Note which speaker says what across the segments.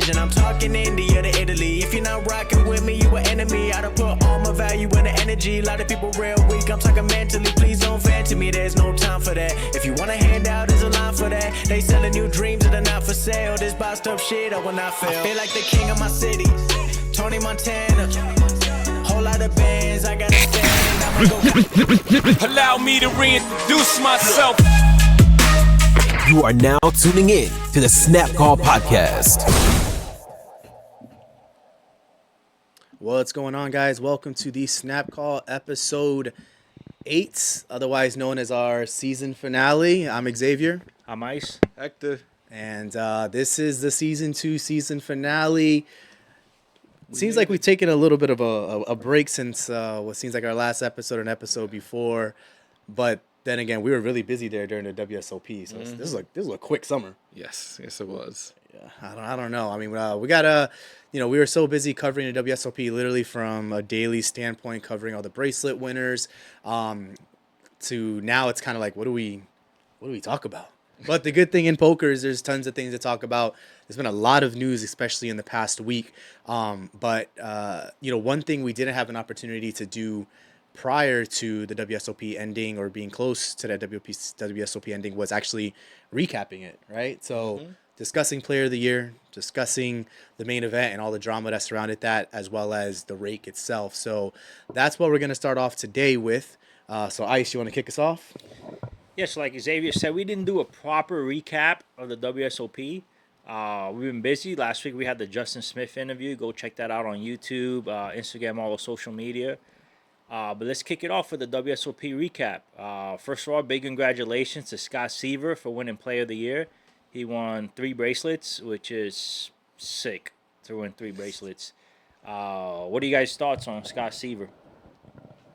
Speaker 1: vision. I'm talking India to Italy. If you're not rocking with me, you an enemy. I done put all my value in the energy. A lot of people real weak, I'm talking mentally. Please don't vent to me, there's no time for that. If you want a handout, there's a line for that. They selling you dreams that are not for sale. This boxed up shit, I will not fail. I feel like the king of my city, Tony Montana. Whole lot of bands, I gotta stand. I'ma go.
Speaker 2: Allow me to reintroduce myself.
Speaker 3: You are now tuning in to the Snap Call Podcast.
Speaker 4: What's going on, guys? Welcome to the Snap Call episode 8, otherwise known as our season finale. I'm Xavier.
Speaker 5: I'm Ice.
Speaker 6: Hector.
Speaker 4: And this is the season 2 season finale. Seems like we've taken a little bit of a break since what seems like our last episode and episode before. But then again, we were really busy there during the WSOP. So this is a quick summer.
Speaker 6: Yes, it was.
Speaker 4: Yeah, I don't know. I mean, we got we were so busy covering the WSOP, literally from a daily standpoint, covering all the bracelet winners, to now it's kind of like, what do we talk about? But the good thing in poker is there's tons of things to talk about. There's been a lot of news, especially in the past week. But one thing we didn't have an opportunity to do prior to the WSOP ending or being close to that WSOP ending was actually recapping it, right? So discussing player of the year, discussing the main event and all the drama that surrounded that, as well as the rake itself. So that's what we're going to start off today with. So Ice, you want to kick us off?
Speaker 5: Yes, like Xavier said, we didn't do a proper recap of the WSOP. We've been busy. Last week we had the Justin Smith interview. Go check that out on YouTube, Instagram, all the social media. But let's kick it off with the WSOP recap. First of all, big congratulations to Scott Seaver for winning Player of the Year. He won 3 bracelets, which is sick to win 3 bracelets. What are you guys' thoughts on Scott Seaver?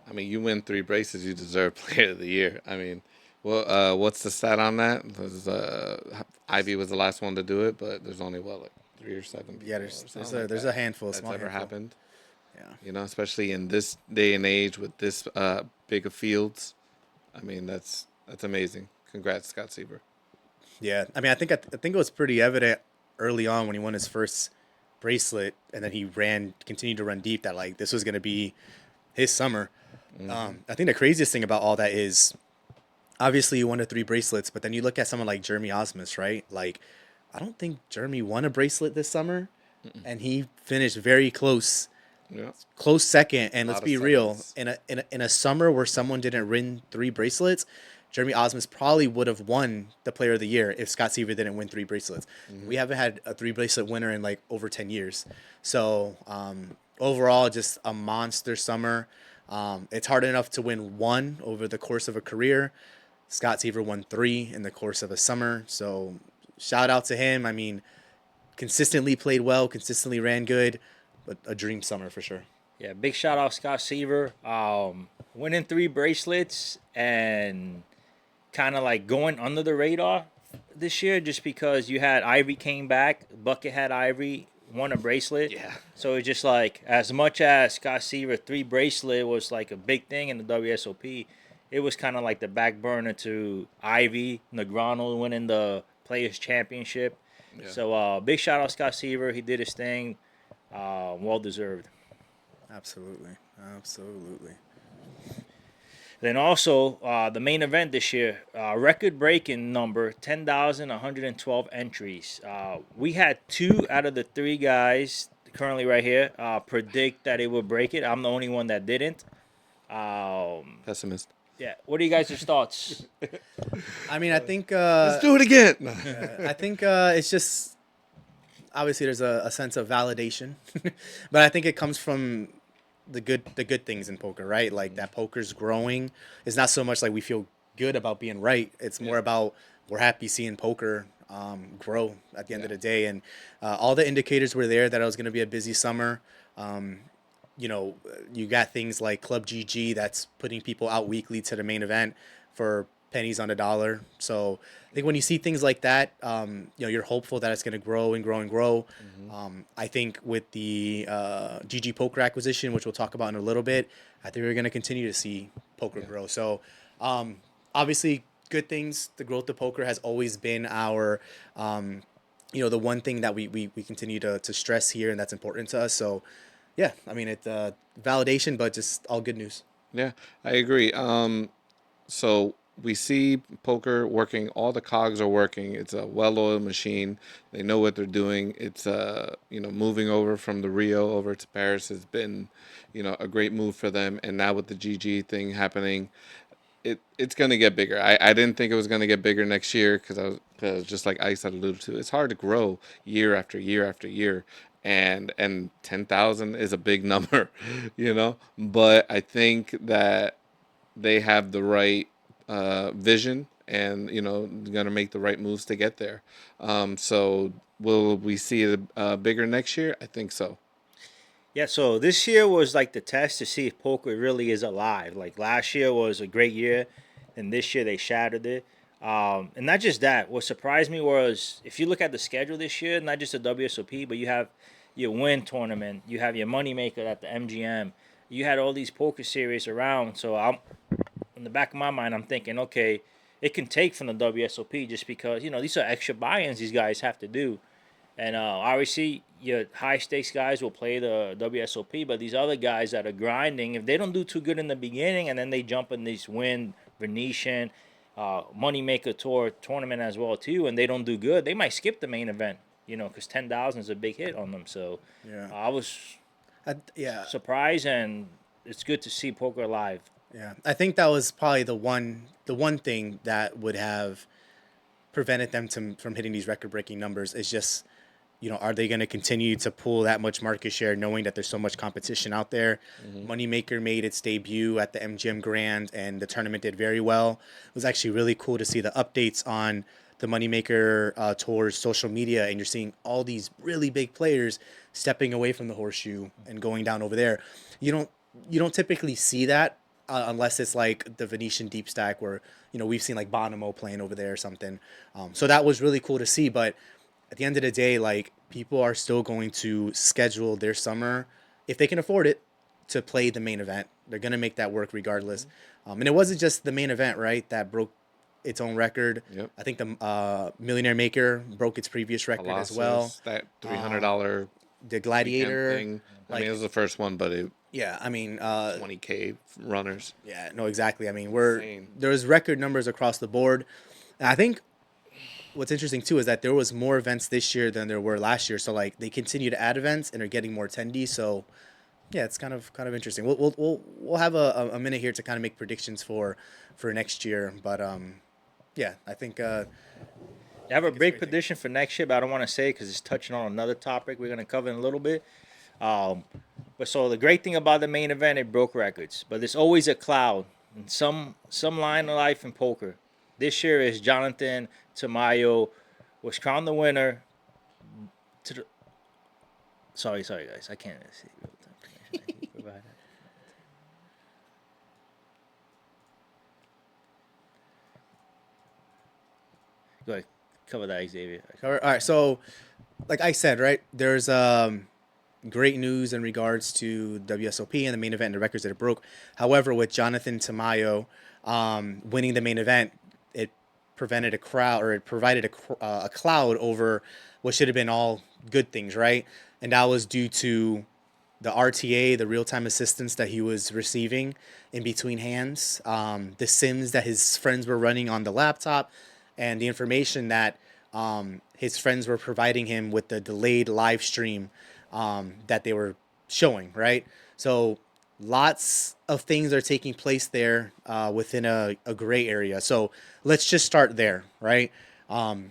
Speaker 6: I mean, you win 3 bracelets, you deserve Player of the Year. I mean, well, what's the stat on that? Ivy was the last one to do it, but there's only, 3 or 7 people?
Speaker 4: Yeah, there's a handful.
Speaker 6: That's
Speaker 4: small
Speaker 6: ever
Speaker 4: handful.
Speaker 6: happened.
Speaker 4: Yeah.
Speaker 6: Especially in this day and age with this big of fields. I mean, that's amazing. Congrats, Scott Seaver.
Speaker 4: Yeah, I mean, I think it was pretty evident early on when he won his first bracelet, and then he continued to run deep, that like this was going to be his summer. I think the craziest thing about all that is, obviously you won the 3 bracelets, but then you look at someone like Jeremy Osmus, right? Like, I don't think Jeremy won a bracelet this summer, and he finished very close.
Speaker 6: Yeah.
Speaker 4: Close second, and let's be real. In a summer where someone didn't win 3 bracelets, Jeremy Osmus probably would have won the Player of the Year if Scott Seaver didn't win 3 bracelets. We haven't had a 3 bracelet winner in like over 10 years. So overall, just a monster summer. It's hard enough to win 1 over the course of a career. Scott Seaver won 3 in the course of a summer. So shout out to him. I mean, consistently played well, consistently ran good. But a dream summer for sure.
Speaker 5: Yeah, big shout out Scott Seaver. Winning 3 bracelets and kind of like going under the radar this year just because you had Ivory came back. Bucket had Ivory, won a bracelet.
Speaker 6: Yeah.
Speaker 5: So it's just like, as much as Scott Seaver 3 bracelet was like a big thing in the WSOP, it was kind of like the back burner to Ivy, Negreanu winning the Players Championship. Yeah. So big shout out Scott Seaver. He did his thing. Well deserved.
Speaker 4: Absolutely.
Speaker 5: Then also the main event this year, record-breaking number 10,112 entries. We had 2 out of the 3 guys currently right here predict that it would break it. I'm the only one that didn't.
Speaker 6: Pessimist.
Speaker 5: Yeah. What are you guys' thoughts?
Speaker 4: I mean, I think
Speaker 6: let's do it again.
Speaker 4: I think it's just, obviously there's a sense of validation, but I think it comes from the good things in poker, right? Like that poker's growing. It's not so much like we feel good about being right. It's more about we're happy seeing poker grow at the end of the day. And all the indicators were there that it was going to be a busy summer. You got things like Club GG that's putting people out weekly to the main event for pennies on the dollar. So I think when you see things like that, you're hopeful that it's going to grow and grow and grow. I think with the GGPoker acquisition, which we'll talk about in a little bit, I think we're going to continue to see poker grow. So obviously good things. The growth of poker has always been our the one thing that we continue to stress here and that's important to us. So, yeah, I mean, it's validation, but just all good news.
Speaker 6: Yeah, I agree. So we see poker working. All the cogs are working. It's a well-oiled machine. They know what they're doing. It's moving over from the Rio over to Paris has been, a great move for them. And now with the GG thing happening, it's gonna get bigger. I didn't think it was gonna get bigger next year because just like Ice had alluded to, it's hard to grow year after year after year, and 10,000 is a big number, But I think that they have the right vision and gonna make the right moves to get there. So will we see it bigger next year? I think so.
Speaker 5: Yeah, so this year was like the test to see if poker really is alive. Like last year was a great year, and this year they shattered it. And not just that, what surprised me was if you look at the schedule this year, not just the WSOP, but you have your win tournament, you have your moneymaker at the MGM, you had all these poker series around. So I'm in the back of my mind, I'm thinking, okay, it can take from the WSOP just because these are extra buy-ins these guys have to do. And obviously, your high stakes guys will play the WSOP, but these other guys that are grinding, if they don't do too good in the beginning and then they jump in these Win, Venetian, Moneymaker Tour tournament as well too, and they don't do good, they might skip the main event, because 10,000 is a big hit on them. So
Speaker 4: Yeah.
Speaker 5: I was
Speaker 4: Yeah.
Speaker 5: surprised, and it's good to see poker live.
Speaker 4: Yeah. I think that was probably the one thing that would have prevented them from hitting these record-breaking numbers is just, are they going to continue to pull that much market share knowing that there's so much competition out there? Moneymaker made its debut at the MGM Grand, and the tournament did very well. It was actually really cool to see the updates on the Moneymaker Tour's social media, and you're seeing all these really big players stepping away from the horseshoe and going down over there. You don't typically see that unless it's like the Venetian deep stack where, we've seen like Bonomo playing over there or something. So that was really cool to see. But at the end of the day, like, people are still going to schedule their summer, if they can afford it, to play the main event. They're going to make that work regardless. And it wasn't just the main event, right, that broke its own record.
Speaker 6: Yep.
Speaker 4: I think the Millionaire Maker broke its previous record as well.
Speaker 6: That $300
Speaker 4: The Gladiator.
Speaker 6: thing. I mean, it was the first one, but it
Speaker 4: Yeah, I mean,
Speaker 6: 20K runners.
Speaker 4: yeah, no, exactly. I mean,
Speaker 6: Insane.
Speaker 4: there's record numbers across the board. And I think what's interesting too is that there was more events this year than there were last year. So like they continue to add events and are getting more attendees. So yeah, it's kind of interesting. We'll have a minute here to kind of make predictions for next year. But yeah, I think
Speaker 5: I have a big prediction for next year, but I don't want to say because it's touching on another topic we're going to cover in a little bit. But so the great thing about the main event, it broke records. But there's always a cloud in some line of life in poker. This year is Jonathan Tamayo was crowned the winner. Sorry, guys, I can't see real time. Go ahead, cover that, Xavier.
Speaker 4: all right. So like I said, right, there's great news in regards to WSOP and the main event and the records that it broke. However, with Jonathan Tamayo winning the main event, it provided a cloud over what should have been all good things, right? And that was due to the RTA, the real-time assistance that he was receiving in between hands, the sims that his friends were running on the laptop, and the information that his friends were providing him with the delayed live stream that they were showing, right? So lots of things are taking place there within a gray area. So let's just start there, right?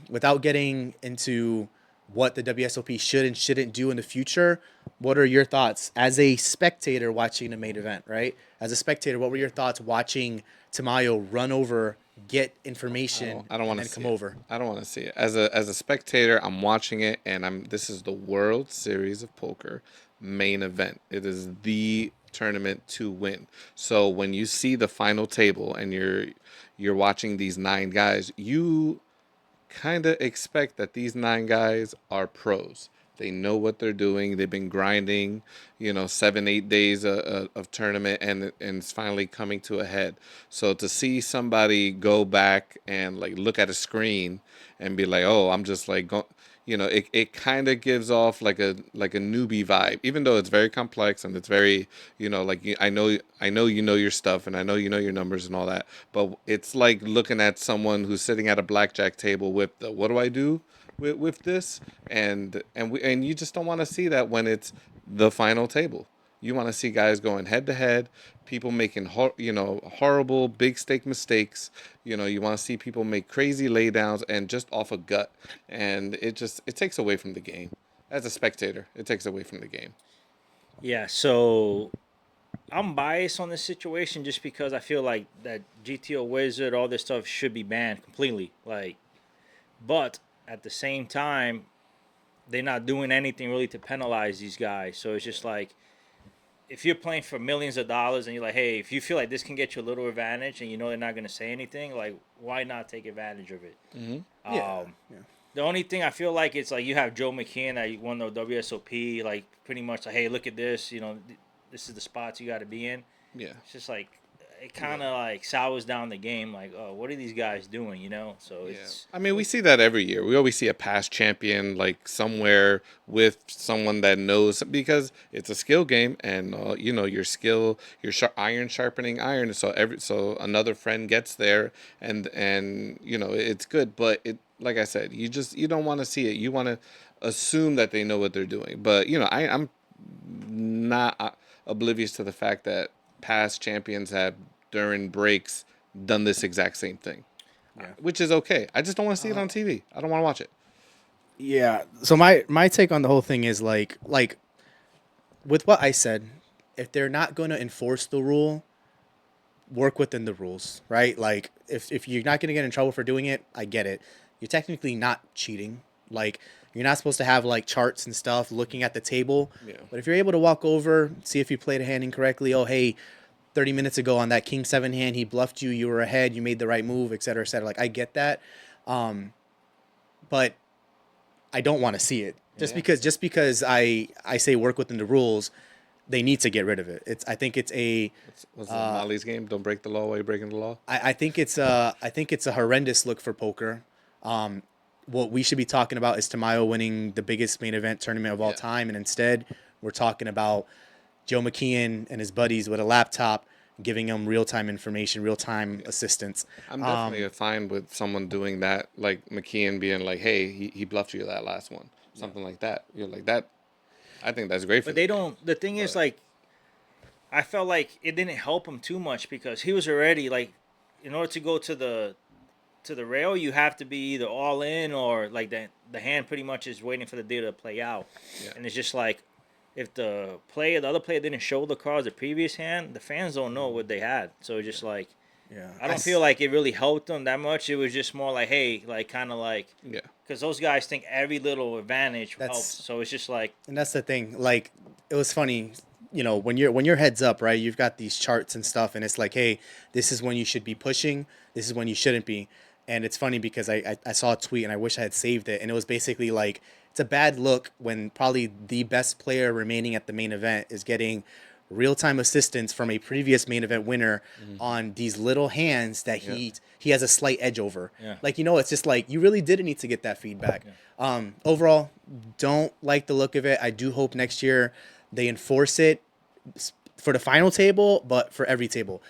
Speaker 4: Without getting into what the WSOP should and shouldn't do in the future, what are your thoughts as a spectator watching the main event, right? As a spectator, what were your thoughts watching Tamayo run over, get information,
Speaker 6: I don't want
Speaker 4: and
Speaker 6: to
Speaker 4: then come
Speaker 6: see it.
Speaker 4: over?
Speaker 6: I don't want to see it. As a spectator, I'm watching it, and this is the World Series of Poker main event. It is the tournament to win. So when you see the final table and you're watching these 9 guys, you kind of expect that these 9 guys are pros. They know what they're doing. They've been grinding, 7-8 days of tournament, and it's finally coming to a head. So to see somebody go back and like look at a screen and be like, oh, I'm just like it kind of gives off like a newbie vibe, even though it's very complex and it's very, like I know you know your stuff and I know you know your numbers and all that, but it's like looking at someone who's sitting at a blackjack table with the what do I do with this, and you just don't want to see that when it's the final table. You want to see guys going head to head, people making horrible big stake mistakes. You want to see people make crazy laydowns and just off a gut, and it takes away from the game. As a spectator, it takes away from the game.
Speaker 5: Yeah, so I'm biased on this situation just because I feel like that GTO Wizard, all this stuff should be banned completely. But at the same time, they're not doing anything really to penalize these guys. So it's just like, if you're playing for millions of dollars and you're like, hey, if you feel like this can get you a little advantage and you know they're not going to say anything, like, why not take advantage of it?
Speaker 4: Yeah.
Speaker 5: The only thing I feel like it's like you have Joe McKeon that won the WSOP, like pretty much like, hey, look at this, this is the spots you got to be in.
Speaker 6: Yeah.
Speaker 5: It's just like, it kind of like sours down the game. Like, oh, what are these guys doing? So it's.
Speaker 6: I mean, we see that every year. We always see a past champion like somewhere with someone that knows, because it's a skill game, and your skill, iron sharpening iron. So another friend gets there, and it's good. But like I said, you don't want to see it. You want to assume that they know what they're doing. But I'm not oblivious to the fact that past champions have during breaks done this exact same thing, which is okay. I just don't want to see it on TV. I don't want to watch it.
Speaker 4: Yeah. So my take on the whole thing is like with what I said, if they're not going to enforce the rule, work within the rules, right? Like if you're not going to get in trouble for doing it, I get it. You're technically not cheating. Like, you're not supposed to have like charts and stuff looking at the table.
Speaker 6: Yeah.
Speaker 4: But if you're able to walk over, see if you played a hand incorrectly. Oh, hey, 30 minutes ago on that King 7 hand, he bluffed you. You were ahead. You made the right move, et cetera, et cetera. Like, I get that. But I don't want to see it. Just because I say work within the rules, they need to get rid of it. I think it's a.
Speaker 6: What's Molly's game? Don't break the law while you're breaking the law.
Speaker 4: I think it's a horrendous look for poker. What we should be talking about is Tamayo winning the biggest main event tournament of all time, and instead we're talking about Joe McKeon and his buddies with a laptop giving them real-time information, real-time assistance.
Speaker 6: I'm definitely fine with someone doing that, like McKeon being like, hey, he bluffed you that last one. Something like that. You're like that. I think that's great for
Speaker 5: But they don't. The thing is, like, I felt like it didn't help him too much because he was already like, in order to go to the rail, you have to be either all in or like the hand pretty much is waiting for the deal to play out. Yeah. And it's just like, if the other player didn't show the cards the previous hand, the fans don't know what they had. So it's just like, I don't feel like it really helped them that much. It was just more like, hey, like kind of like, because those guys think every little advantage helps. So it's just like,
Speaker 4: and that's the thing. Like, it was funny, when you're heads up, right? You've got these charts and stuff, and it's like, hey, this is when you should be pushing. This is when you shouldn't be. And it's funny because I saw a tweet and I wish I had saved it. And it was basically like, it's a bad look when probably the best player remaining at the main event is getting real-time assistance from a previous main event winner on these little hands that he has a slight edge over. Yeah. Like, it's just like, you really didn't need to get that feedback. Yeah. Overall, don't like the look of it. I do hope next year they enforce it for the final table, but for every table.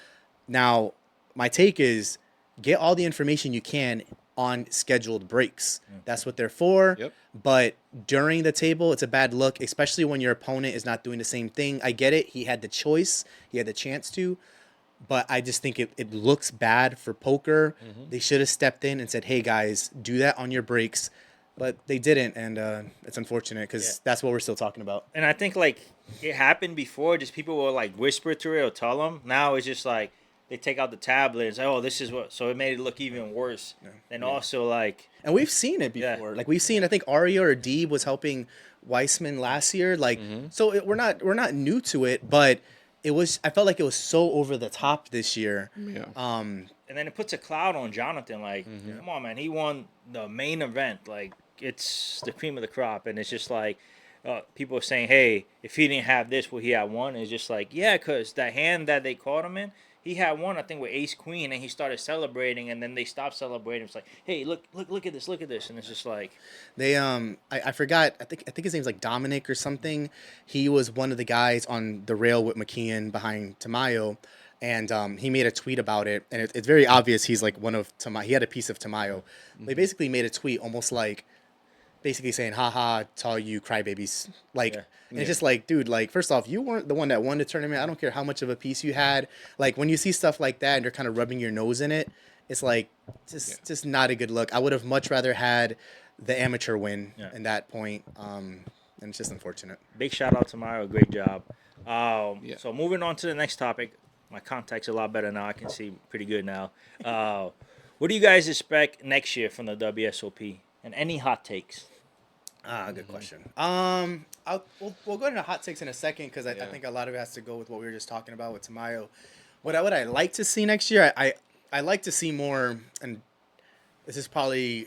Speaker 4: Now, my take is, get all the information you can on scheduled breaks. That's what they're for. Yep. But during the table, it's a bad look, especially when your opponent is not doing the same thing. I get it. He had the choice. He had the chance to. But I just think it looks bad for poker. They should have stepped in and said, hey, guys, do that on your breaks. But they didn't, and it's unfortunate because that's what we're still talking about.
Speaker 5: And I think, like, it happened before. Just people will, like, whisper to it or tell them. Now it's just like, they take out the tablet and say, oh, this is what... So it made it look even worse. Yeah. And also, like...
Speaker 4: And we've seen it before. Yeah. Like, we've seen... I think Aria or Deeb was helping Weissman last year. Like, so we're not new to it, but it was... I felt like it was so over the top this year. Yeah.
Speaker 5: And then it puts a cloud on Jonathan. Like, come on, man. He won the main event. Like, it's the cream of the crop. And it's just like... people are saying, hey, if he didn't have this, would he have won? It's just like, yeah, because that hand that they caught him in... he had one, I think, with Ace Queen, and he started celebrating, and then they stopped celebrating. It's like, hey, look at this, and it's just like,
Speaker 4: They I forgot. I think his name's like Dominic or something. He was one of the guys on the rail with McKeon behind Tamayo, and he made a tweet about it. And it's very obvious he's like one of Tamayo. He had a piece of Tamayo. They basically made a tweet almost like basically saying, haha, to all you crybabies. Like,
Speaker 5: Yeah.
Speaker 4: and it's just like, dude, like, first off, you weren't the one that won the tournament. I don't care how much of a piece you had. Like, when you see stuff like that and you're kind of rubbing your nose in it, it's like, just not a good look. I would have much rather had the amateur win in that point. And it's just unfortunate.
Speaker 5: big shout out to Mario, great job.
Speaker 6: Yeah.
Speaker 5: So moving on to the next topic. My contact's a lot better now. I can see pretty good now. What do you guys expect next year from the WSOP? And any hot takes?
Speaker 4: Good question. We'll go into hot takes in a second because I think a lot of it has to go with what we were just talking about with Tamayo. What I like to see next year, I like to see more, and this is probably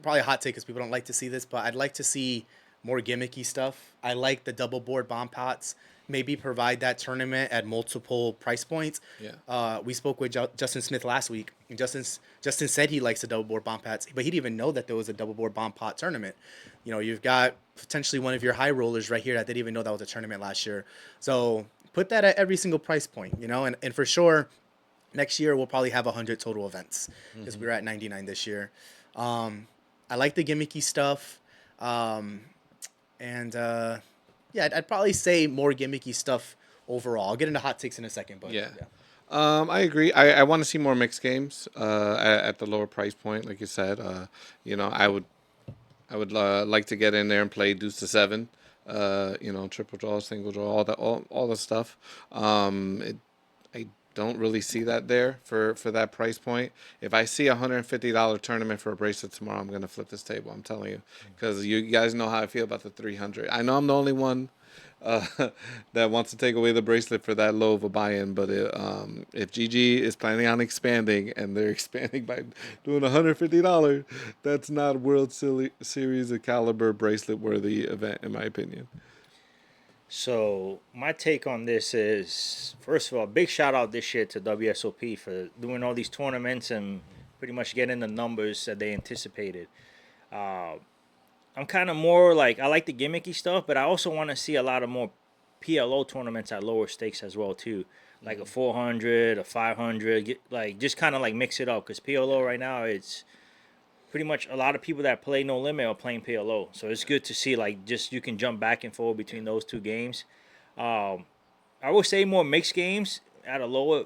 Speaker 4: a hot take because people don't like to see this, but I'd like to see more gimmicky stuff. I like the double board bomb pots. Maybe provide that tournament at multiple price points.
Speaker 6: Yeah.
Speaker 4: We spoke with Justin Smith last week. And Justin said he likes the double board bomb pots, but he didn't even know that there was a double board bomb pot tournament. You know, you've got potentially one of your high rollers right here that didn't even know that was a tournament last year. So put that at every single price point, you know, and for sure, next year we'll probably have 100 total events because we're at 99 this year. I like the gimmicky stuff. Yeah, I'd probably say more gimmicky stuff overall. I'll get into hot takes in a second, but
Speaker 6: Yeah. I agree. I want to see more mixed games at the lower price point, like you said. You know, I would like to get in there and play deuce to seven. You know, triple draw, single draw, all the stuff. I don't really see that there for that price point. If I see $150 tournament for a bracelet tomorrow, I'm gonna flip this table. I'm telling you, because you guys know how I feel about the 300. I know I'm the only one that wants to take away the bracelet for that low of a buy-in. But if GG is planning on expanding and they're expanding by doing $150, that's not World Series of caliber bracelet worthy event, in my opinion.
Speaker 5: So my take on this is, first of all, big shout out this year to WSOP for doing all these tournaments and pretty much getting the numbers that they anticipated. I'm kind of more like, I like the gimmicky stuff, but I also want to see a lot of more PLO tournaments at lower stakes as well too, like a 400, a 500, just kind of like mix it up, because PLO right now, it's pretty much a lot of people that play No Limit are playing PLO. So it's good to see, like, just you can jump back and forth between those two games. I would say more mixed games at a lower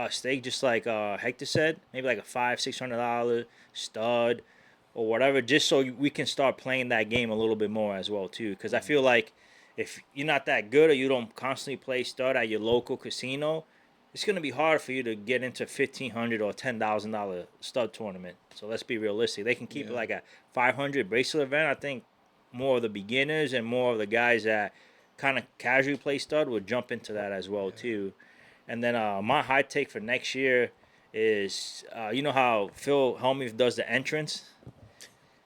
Speaker 5: stake, just like Hector said, maybe like a $500-$600 stud or whatever, just so we can start playing that game a little bit more as well too. Because I feel like if you're not that good or you don't constantly play stud at your local casino, it's going to be hard for you to get into $1,500 or $10,000 stud tournament. So let's be realistic. They can keep it like a 500 bracelet event. I think more of the beginners and more of the guys that kind of casually play stud would jump into that as well too. And then my high take for next year is, you know how Phil Hellmuth does the entrance?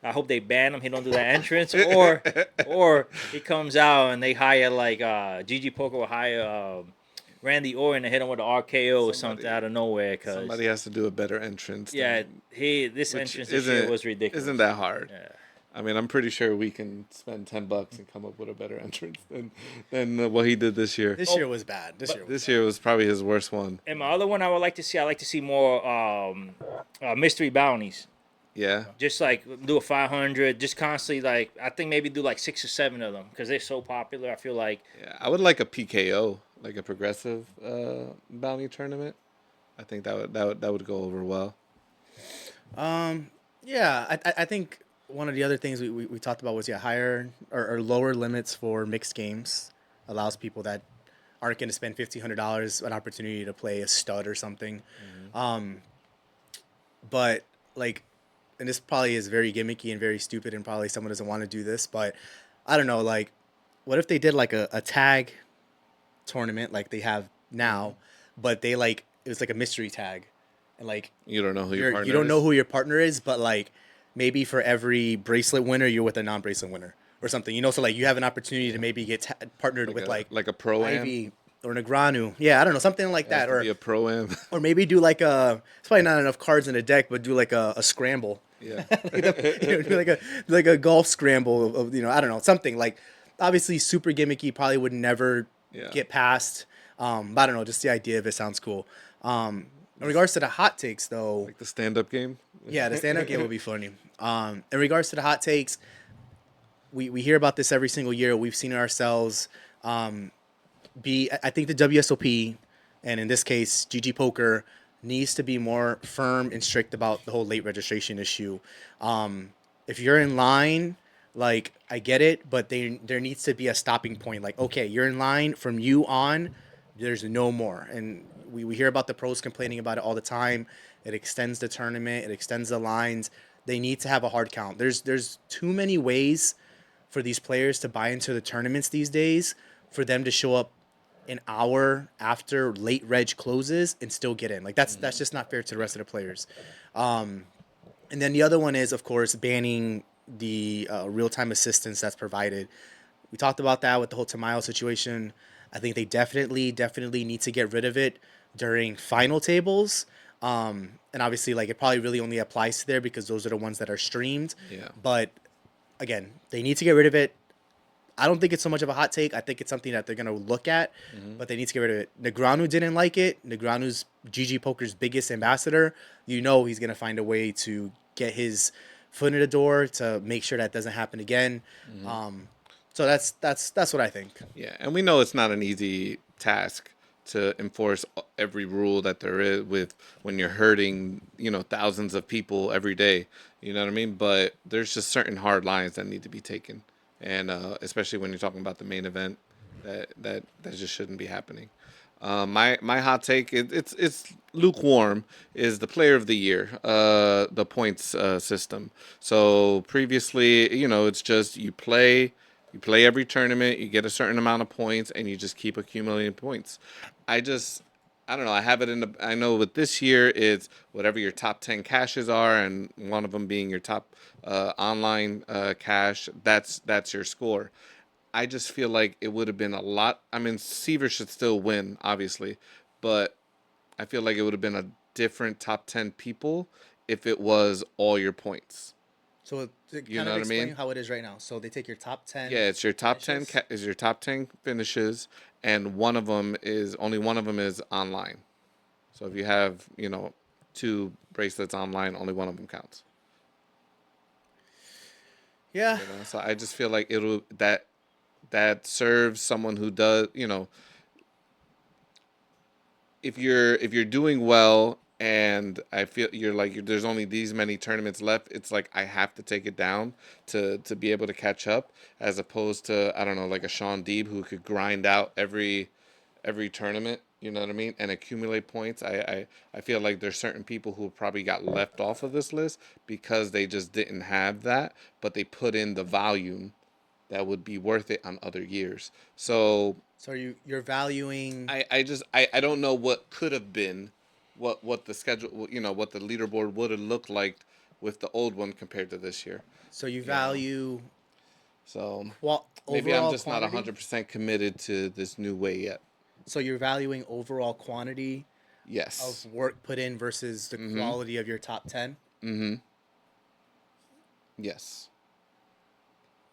Speaker 5: I hope they ban him. He don't do that entrance, or he comes out and they hire like GGPoker will hire Randy Orton and hit him with an RKO or something out of nowhere. Cause
Speaker 6: Somebody has to do a better entrance.
Speaker 5: This entrance this year was ridiculous.
Speaker 6: Isn't that hard?
Speaker 5: Yeah.
Speaker 6: I mean, I'm pretty sure we can spend $10 and come up with a better entrance than what he did this year.
Speaker 4: This year was bad.
Speaker 6: This year was probably his worst one.
Speaker 5: And my other one I would like to see, more mystery bounties.
Speaker 6: Yeah.
Speaker 5: Just like do a 500, just constantly, like, I think maybe do like 6 or 7 of them because they're so popular. I feel like.
Speaker 6: Yeah, I would like a PKO, like a progressive bounty tournament. I think that would go over well.
Speaker 4: Yeah, I think one of the other things we talked about was higher or lower limits for mixed games allows people that aren't going to spend $1,500 an opportunity to play a stud or something. But like, and this probably is very gimmicky and very stupid, and probably someone doesn't want to do this, but I don't know, like, what if they did like a tag tournament like they have now, but they it was like a mystery tag, and like
Speaker 6: you don't know who your partner
Speaker 4: you don't know who your partner is, but like maybe for every bracelet winner you're with a non-bracelet winner or something, you know, so like you have an opportunity to maybe get partnered with like
Speaker 6: a pro-am.
Speaker 4: Ivy or Negranu. Yeah, I don't know, something like that.
Speaker 6: Be a pro am.
Speaker 4: Or maybe do like a. It's probably not enough cards in a deck, but do like a scramble.
Speaker 6: Yeah.
Speaker 4: Do like a golf scramble of I don't know, something like. Obviously, super gimmicky. Probably would never get past. But I don't know. Just the idea of it sounds cool. In regards to the hot takes, though,
Speaker 6: Like the stand-up game.
Speaker 4: yeah, the stand-up game will be funny. In regards to the hot takes, we hear about this every single year. We've seen it ourselves. I think the WSOP, and in this case, GGPoker, needs to be more firm and strict about the whole late registration issue. If you're in line, like, I get it, but there needs to be a stopping point. Like, okay, you're in line, from you on, there's no more. And we hear about the pros complaining about it all the time. It extends the tournament. It extends the lines. They need to have a hard count. There's too many ways for these players to buy into the tournaments these days for them to show up an hour after late reg closes and still get in. Like, that's just not fair to the rest of the players. And then the other one is, of course, banning the real-time assistance that's provided. We talked about that with the whole Tamayo situation. I think they definitely need to get rid of it during final tables. And obviously, like, it probably really only applies to there because those are the ones that are streamed.
Speaker 6: Yeah.
Speaker 4: But again, they need to get rid of it. I don't think it's so much of a hot take. I think it's something that they're going to look at, but they need to get rid of it. Negranu didn't like it. Negranu's GGPoker's biggest ambassador. He's going to find a way to get his foot in the door to make sure that doesn't happen again. So that's what I think.
Speaker 6: Yeah, and we know it's not an easy task to enforce every rule that there is with when you're hurting, thousands of people every day. You know what I mean? But there's just certain hard lines that need to be taken, and especially when you're talking about the main event, that just shouldn't be happening. My hot take, it's lukewarm, is the player of the year, the points system. So previously, it's just you play every tournament, you get a certain amount of points, and you just keep accumulating points. I don't know. I have it I know with this year, it's whatever your top 10 caches are, and one of them being your top online cache. That's your score. I just feel like it would have been a lot. I mean, Seaver should still win, obviously, but I feel like it would have been a different top 10 people if it was all your points.
Speaker 4: So
Speaker 6: You know what I
Speaker 4: explain
Speaker 6: mean?
Speaker 4: how it is right now. So they take your top 10.
Speaker 6: Yeah, it's your top 10
Speaker 4: finishes?
Speaker 6: is your top 10 finishes, and only one of them is online. So if you have, 2 bracelets online, only one of them counts.
Speaker 4: Yeah.
Speaker 6: So I just feel like that serves someone who does, if you're doing well, and I feel there's only these many tournaments left, it's like I have to take it down to be able to catch up, as opposed to, I don't know, like a Sean Deeb who could grind out every tournament, you know what I mean, and accumulate points. I feel like there's certain people who probably got left off of this list because they just didn't have that, but they put in the volume that would be worth it on other years. So
Speaker 4: you're valuing.
Speaker 6: I don't know what could have been, what the schedule, what the leaderboard would have looked like with the old one compared to this year.
Speaker 4: So you value.
Speaker 6: So
Speaker 4: Maybe
Speaker 6: I'm just not 100% committed to this new way yet.
Speaker 4: So you're valuing overall quantity
Speaker 6: Yes.
Speaker 4: of work put in versus the quality of your top 10.
Speaker 6: Mm-hmm. Yes.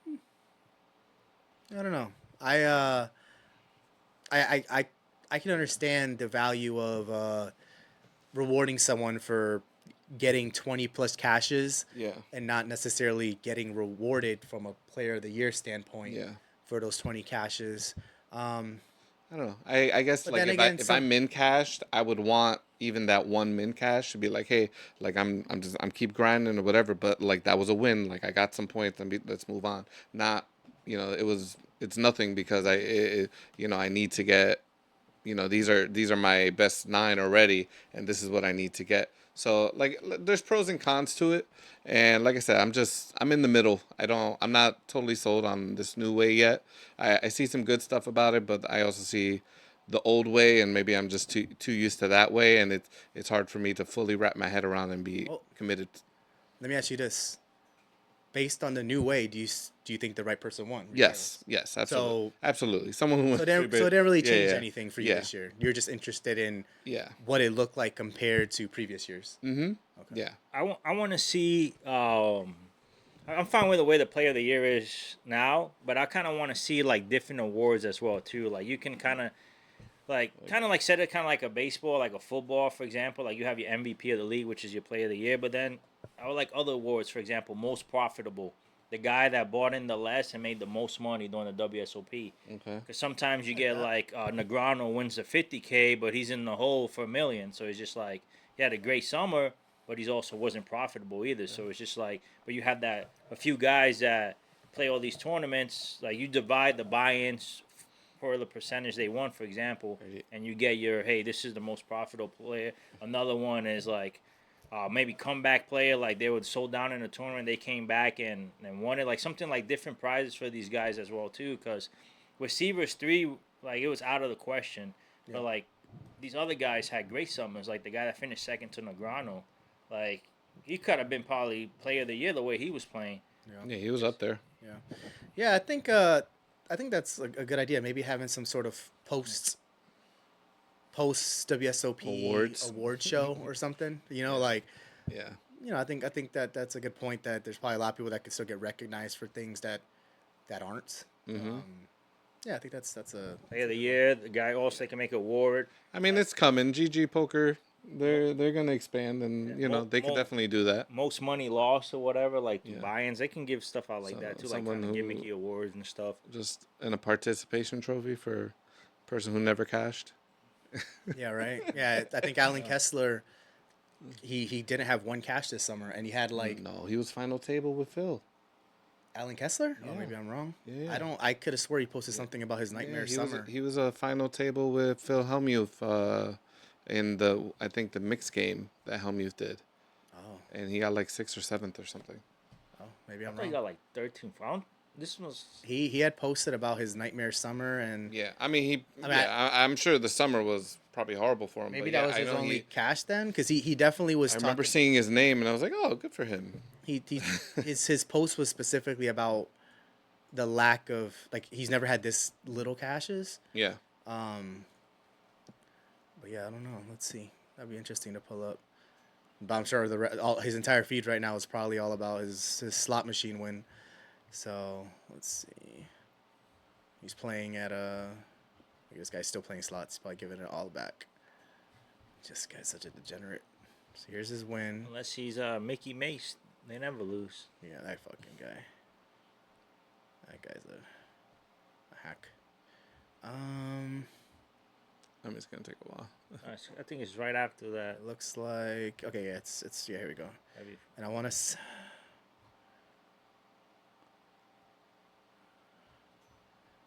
Speaker 4: I don't know. I can understand the value of rewarding someone for getting 20 plus caches,
Speaker 6: Yeah.
Speaker 4: and not necessarily getting rewarded from a player of the year standpoint,
Speaker 6: Yeah.
Speaker 4: for those 20 caches.
Speaker 6: I don't know. I guess
Speaker 4: But
Speaker 6: like
Speaker 4: then
Speaker 6: if
Speaker 4: again,
Speaker 6: I'm min cashed, I would want even that one min cash to be like, hey, like I'm keep grinding or whatever, but like that was a win. Like I got some points, and let's move on. Not, it's nothing because I need to get, these are my best 9 already, and this is what I need to get. So like there's pros and cons to it, and like I said, I'm in the middle. I'm not totally sold on this new way yet. I see some good stuff about it, but I also see the old way, and maybe I'm just too used to that way, and it's hard for me to fully wrap my head around and be committed.
Speaker 4: Let me ask you this. based on the new way, do you think the right person won?
Speaker 6: Yes, yes, absolutely, absolutely. Someone who went
Speaker 4: So it
Speaker 6: three-bit-
Speaker 4: didn't really
Speaker 6: yeah,
Speaker 4: change
Speaker 6: yeah,
Speaker 4: anything for you
Speaker 6: yeah,
Speaker 4: this year. You're just interested in
Speaker 6: yeah,
Speaker 4: what it looked like compared to previous years.
Speaker 6: yeah.
Speaker 5: I want to see. I'm fine with the way the Player of the Year is now, but I kind of want to see like different awards as well too. Like you can kind of like set it kind of like a baseball, like a football, for example. Like you have your MVP of the league, which is your Player of the Year, but then I would like other awards, for example, most profitable. The guy that bought in the less and made the most money during the WSOP.
Speaker 6: Okay.
Speaker 5: Because sometimes you get like Negrano wins the 50K, but he's in the hole for $1 million. So it's just like he had a great summer, but he's also wasn't profitable either. So it's just like, but you have that a few guys that play all these tournaments. Like you divide the buy-ins for the percentage they won, for example, and you get your hey, this is the most profitable player. Another one is like. Maybe comeback player, like they were sold down in a tournament, they came back and won it, like something like different prizes for these guys as well too. Because with Seavers 3, like it was out of the question, but like these other guys had great summers. Like the guy that finished second to Negrano, like he could have been probably Player of the Year the way he was playing.
Speaker 6: Yeah, he was up there.
Speaker 4: Yeah, I think that's a good idea. Maybe having some sort of post WSOP
Speaker 6: Awards.
Speaker 4: award show or something. You know, like
Speaker 6: Yeah.
Speaker 4: I think that's a good point. That there's probably a lot of people that can still get recognized for things that aren't. Yeah, I think that's a
Speaker 5: Player of the Year, the guy also can make an award.
Speaker 6: I mean, it's coming. GGPoker, they're gonna expand, and they could definitely do that.
Speaker 5: Most money lost or whatever, like buy-ins, they can give stuff out like that too, like
Speaker 6: someone
Speaker 5: kind of
Speaker 6: who-
Speaker 5: gimmicky awards and stuff.
Speaker 6: Just in a participation trophy for person who never cashed.
Speaker 4: yeah, right. Yeah, I think Alan Kessler, he didn't have one cash this summer, and he had like
Speaker 6: No, he was final table with Phil.
Speaker 4: Alan Kessler. Oh,
Speaker 6: Yeah.
Speaker 4: maybe I'm wrong.
Speaker 6: Yeah.
Speaker 4: I could have swore he posted something about his nightmare
Speaker 6: he
Speaker 4: summer.
Speaker 6: he was a final table with Phil Hellmuth in I think the mixed game that Hellmuth did.
Speaker 4: Oh,
Speaker 6: And he got like 6th or 7th or something.
Speaker 4: maybe I'm
Speaker 5: I thought he
Speaker 4: wrong.
Speaker 5: got like 13th round. This was
Speaker 4: He had posted about his nightmare summer, and
Speaker 6: Yeah, I mean
Speaker 4: mean,
Speaker 6: I'm sure the summer was probably horrible for him.
Speaker 4: maybe
Speaker 6: but
Speaker 4: that
Speaker 6: yeah,
Speaker 4: was
Speaker 6: I
Speaker 4: his
Speaker 6: know
Speaker 4: only cash then, because he definitely was.
Speaker 6: I remember
Speaker 4: talking,
Speaker 6: seeing his name and I was like, oh, good for him.
Speaker 4: his post was specifically about the lack of, like, he's never had this little cashes.
Speaker 6: Yeah.
Speaker 4: But yeah, I don't know. Let's see. That'd be interesting to pull up. But I'm sure his entire feed right now is probably all about his slot machine win. So let's see. He's playing at this guy's still playing slots. Probably giving it all back. This guy's such a degenerate. So here's his win.
Speaker 5: unless he's Mickey Mace, they never lose.
Speaker 4: Yeah, that fucking guy. That guy's a hack.
Speaker 6: I mean, it's gonna take a while.
Speaker 5: I think it's right after that.
Speaker 4: It looks like okay. Yeah, it's yeah. Here we go. And I want to.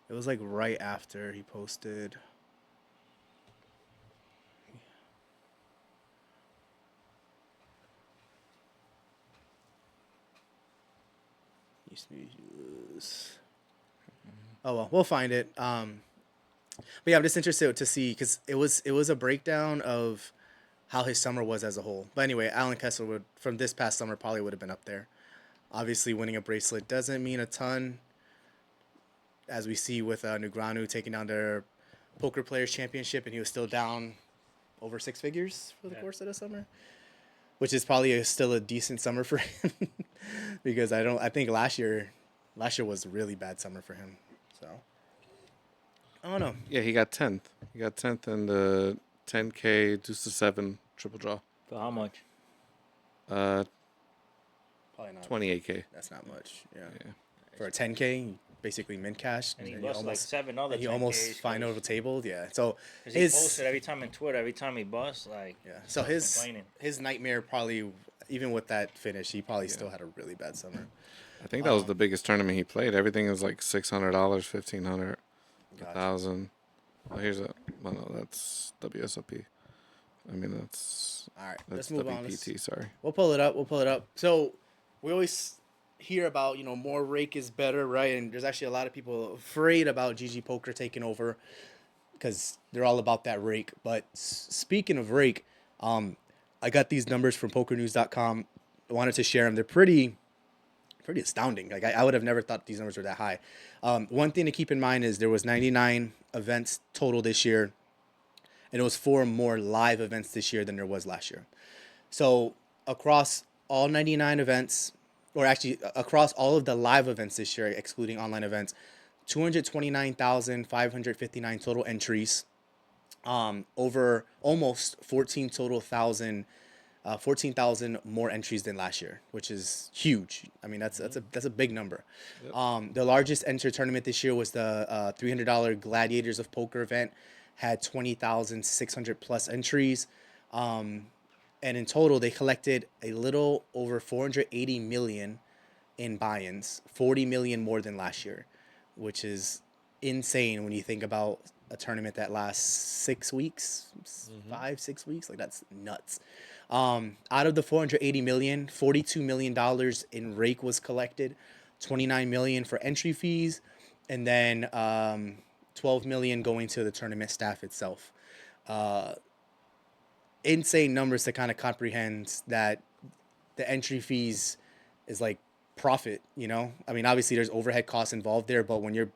Speaker 4: It was like right after he posted. Oh well, we'll find it. But yeah, I'm just interested to see because it was a breakdown of how his summer was as a whole. But anyway, Alan Kessler would from this past summer probably would have been up there. Obviously, winning a bracelet doesn't mean a ton, as we see with Negrano taking down their Poker Players Championship, and he was still down over 6 figures for the course of the summer, which is probably still a decent summer for him because I think last year was a really bad summer for him. So I don't know.
Speaker 6: Yeah, he got 10th. He got 10th in the 10K deuce to 7 triple draw.
Speaker 5: For how much?
Speaker 4: Probably not.
Speaker 6: 28K.
Speaker 4: That's not much. Yeah. For a 10K, you basically min cash,
Speaker 5: And he lost like 7 other.
Speaker 4: he almost final tabled. Yeah. So
Speaker 5: he posted every time on Twitter, every time he busts, like
Speaker 4: yeah. So
Speaker 5: complaining.
Speaker 4: his nightmare probably, even with that finish, he probably still had a really bad summer.
Speaker 6: I think that was the biggest tournament he played. Everything was like $600, $1,500, $1,000. Oh, well, no, that's WSOP. I mean, that's
Speaker 4: All right.
Speaker 6: that's
Speaker 4: Let's move on.
Speaker 6: WPT. Sorry.
Speaker 4: We'll pull it up. So we always hear about, more rake is better, right? And there's actually a lot of people afraid about GGPoker taking over because they're all about that rake. But speaking of rake, I got these numbers from pokernews.com. I wanted to share them. They're pretty pretty astounding. Like I would have never thought these numbers were that high. One thing to keep in mind is there was 99 events total this year, and it was 4 more live events this year than there was last year. So across all 99 events, or actually across all of the live events this year, excluding online events, 229,559 total entries, over almost 14,000 more entries than last year, which is huge. I mean, that's a big number. Yep. The largest enter tournament this year was the $300 Gladiators of Poker event, had 20,600 plus entries. And in total, they collected a little over 480 million in buy-ins, 40 million more than last year, which is insane when you think about a tournament that lasts 6 weeks, 5-6 weeks. Like, that's nuts. Out of the 480 million, $42 million in rake was collected, 29 million for entry fees, and then 12 million going to the tournament staff itself. Insane numbers to kind of comprehend that the entry fees is like profit, you know? I mean, obviously there's overhead costs involved there, but when you're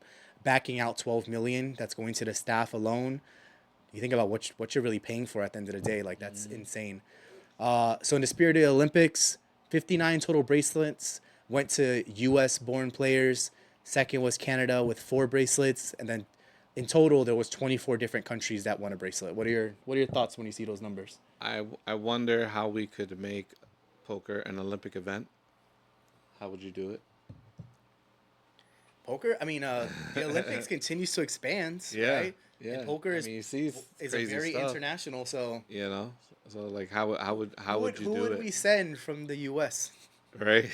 Speaker 4: backing out 12 million that's going to the staff alone, you think about what you're really paying for at the end of the day. Like, that's insane. So in the spirit of the Olympics, 59 total bracelets went to US born players. Second was Canada with 4 bracelets, and then in total, there was 24 different countries that won a bracelet. What are your thoughts when you see those numbers?
Speaker 6: I wonder how we could make poker an Olympic event. How would you do it?
Speaker 4: Poker? I mean, the Olympics continues to expand,
Speaker 6: Yeah,
Speaker 4: right?
Speaker 6: yeah.
Speaker 4: And poker
Speaker 6: I mean, you see
Speaker 4: is a
Speaker 6: crazy
Speaker 4: very
Speaker 6: stuff.
Speaker 4: international. So
Speaker 6: You know, so like, how would you
Speaker 4: who
Speaker 6: do
Speaker 4: would
Speaker 6: it?
Speaker 4: we send from the U.S.?
Speaker 6: Right?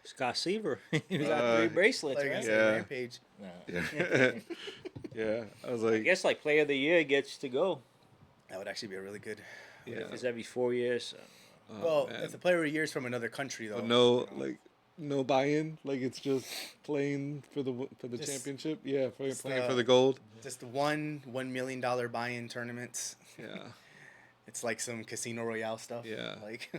Speaker 5: Scott Seaver. He got 3 bracelets,
Speaker 4: Like I
Speaker 5: right?
Speaker 4: said,
Speaker 6: Yeah.
Speaker 4: Rampage.
Speaker 6: Yeah. Yeah. I was
Speaker 5: I
Speaker 6: like,
Speaker 5: guess like Player of the Year gets to go.
Speaker 4: That would actually be a really good.
Speaker 6: yeah.
Speaker 5: If it's every 4 years.
Speaker 4: Well,
Speaker 6: man.
Speaker 4: it's a player of years from another country though.
Speaker 6: But no,
Speaker 4: you know?
Speaker 6: like, no buy-in. Like, it's just playing for the
Speaker 4: Just-
Speaker 6: championship. Yeah,
Speaker 4: just,
Speaker 6: playing for the gold.
Speaker 4: Just $1 million buy-in tournaments.
Speaker 6: Yeah.
Speaker 4: It's like some Casino Royale stuff.
Speaker 6: Yeah.
Speaker 4: Like,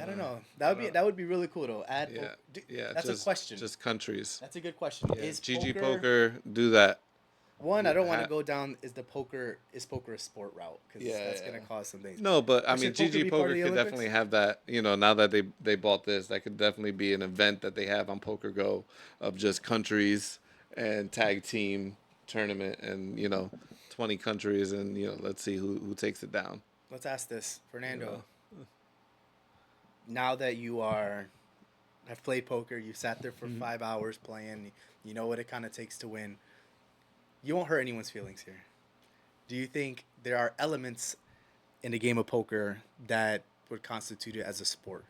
Speaker 4: I don't know. That would be really cool though.
Speaker 6: Yeah. Yeah.
Speaker 4: That's
Speaker 6: just,
Speaker 4: a question.
Speaker 6: Just countries.
Speaker 4: That's a good question.
Speaker 6: Yeah.
Speaker 4: Is
Speaker 6: GGPoker do that.
Speaker 4: One, I don't want to
Speaker 6: Ha-
Speaker 4: go down. Is poker a sport route? Because
Speaker 6: Yeah,
Speaker 4: that's
Speaker 6: yeah.
Speaker 4: gonna cause some things.
Speaker 6: No, but I mean,
Speaker 4: Should poker be part of
Speaker 6: GGPoker
Speaker 4: the
Speaker 6: could
Speaker 4: Olympics?
Speaker 6: definitely have that. You know, now that they bought this, that could definitely be an event that they have on Poker Go of just countries and tag team tournament, and 20 countries, and let's see who takes it down.
Speaker 4: Let's ask this, Fernando. Now that you have played poker, you sat there for 5 hours playing. You know what it kind of takes to win. You won't hurt anyone's feelings here. Do you think there are elements in the game of poker that would constitute it as a sport?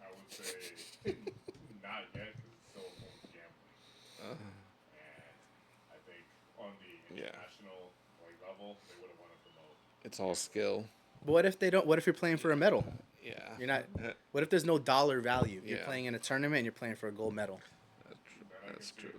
Speaker 7: I would say not yet, because it's still only gambling. And I think on the international level, they would have wanted to promote.
Speaker 6: It's all skill.
Speaker 4: But what if they don't? What if you're playing for a medal?
Speaker 6: Yeah.
Speaker 4: You're not. What if there's no dollar value? You're
Speaker 6: Yeah.
Speaker 4: playing in a tournament and you're playing for a gold medal.
Speaker 6: That's true.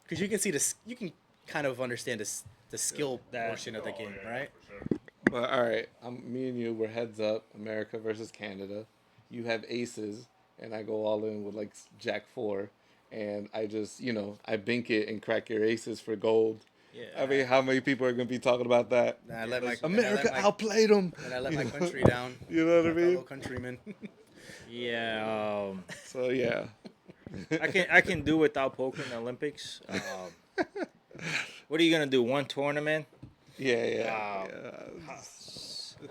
Speaker 4: Because you can see this, you can kind of understand the skill
Speaker 5: That-
Speaker 4: portion of the game, right?
Speaker 7: For sure.
Speaker 6: But all right, me and you, we're heads up. America versus Canada. You have aces, and I go all in with like Jack 4, and I just I bink it and crack your aces for gold.
Speaker 5: Yeah.
Speaker 6: I mean, how many people are gonna be talking about that?
Speaker 4: And I let my
Speaker 6: America
Speaker 4: and I let my,
Speaker 6: outplayed them.
Speaker 4: and I let my country down.
Speaker 6: You know what I
Speaker 4: My fellow
Speaker 6: mean?
Speaker 4: countrymen.
Speaker 5: Yeah.
Speaker 6: So yeah.
Speaker 5: I can do without poker in the Olympics. What are you gonna do? One tournament?
Speaker 6: Yeah.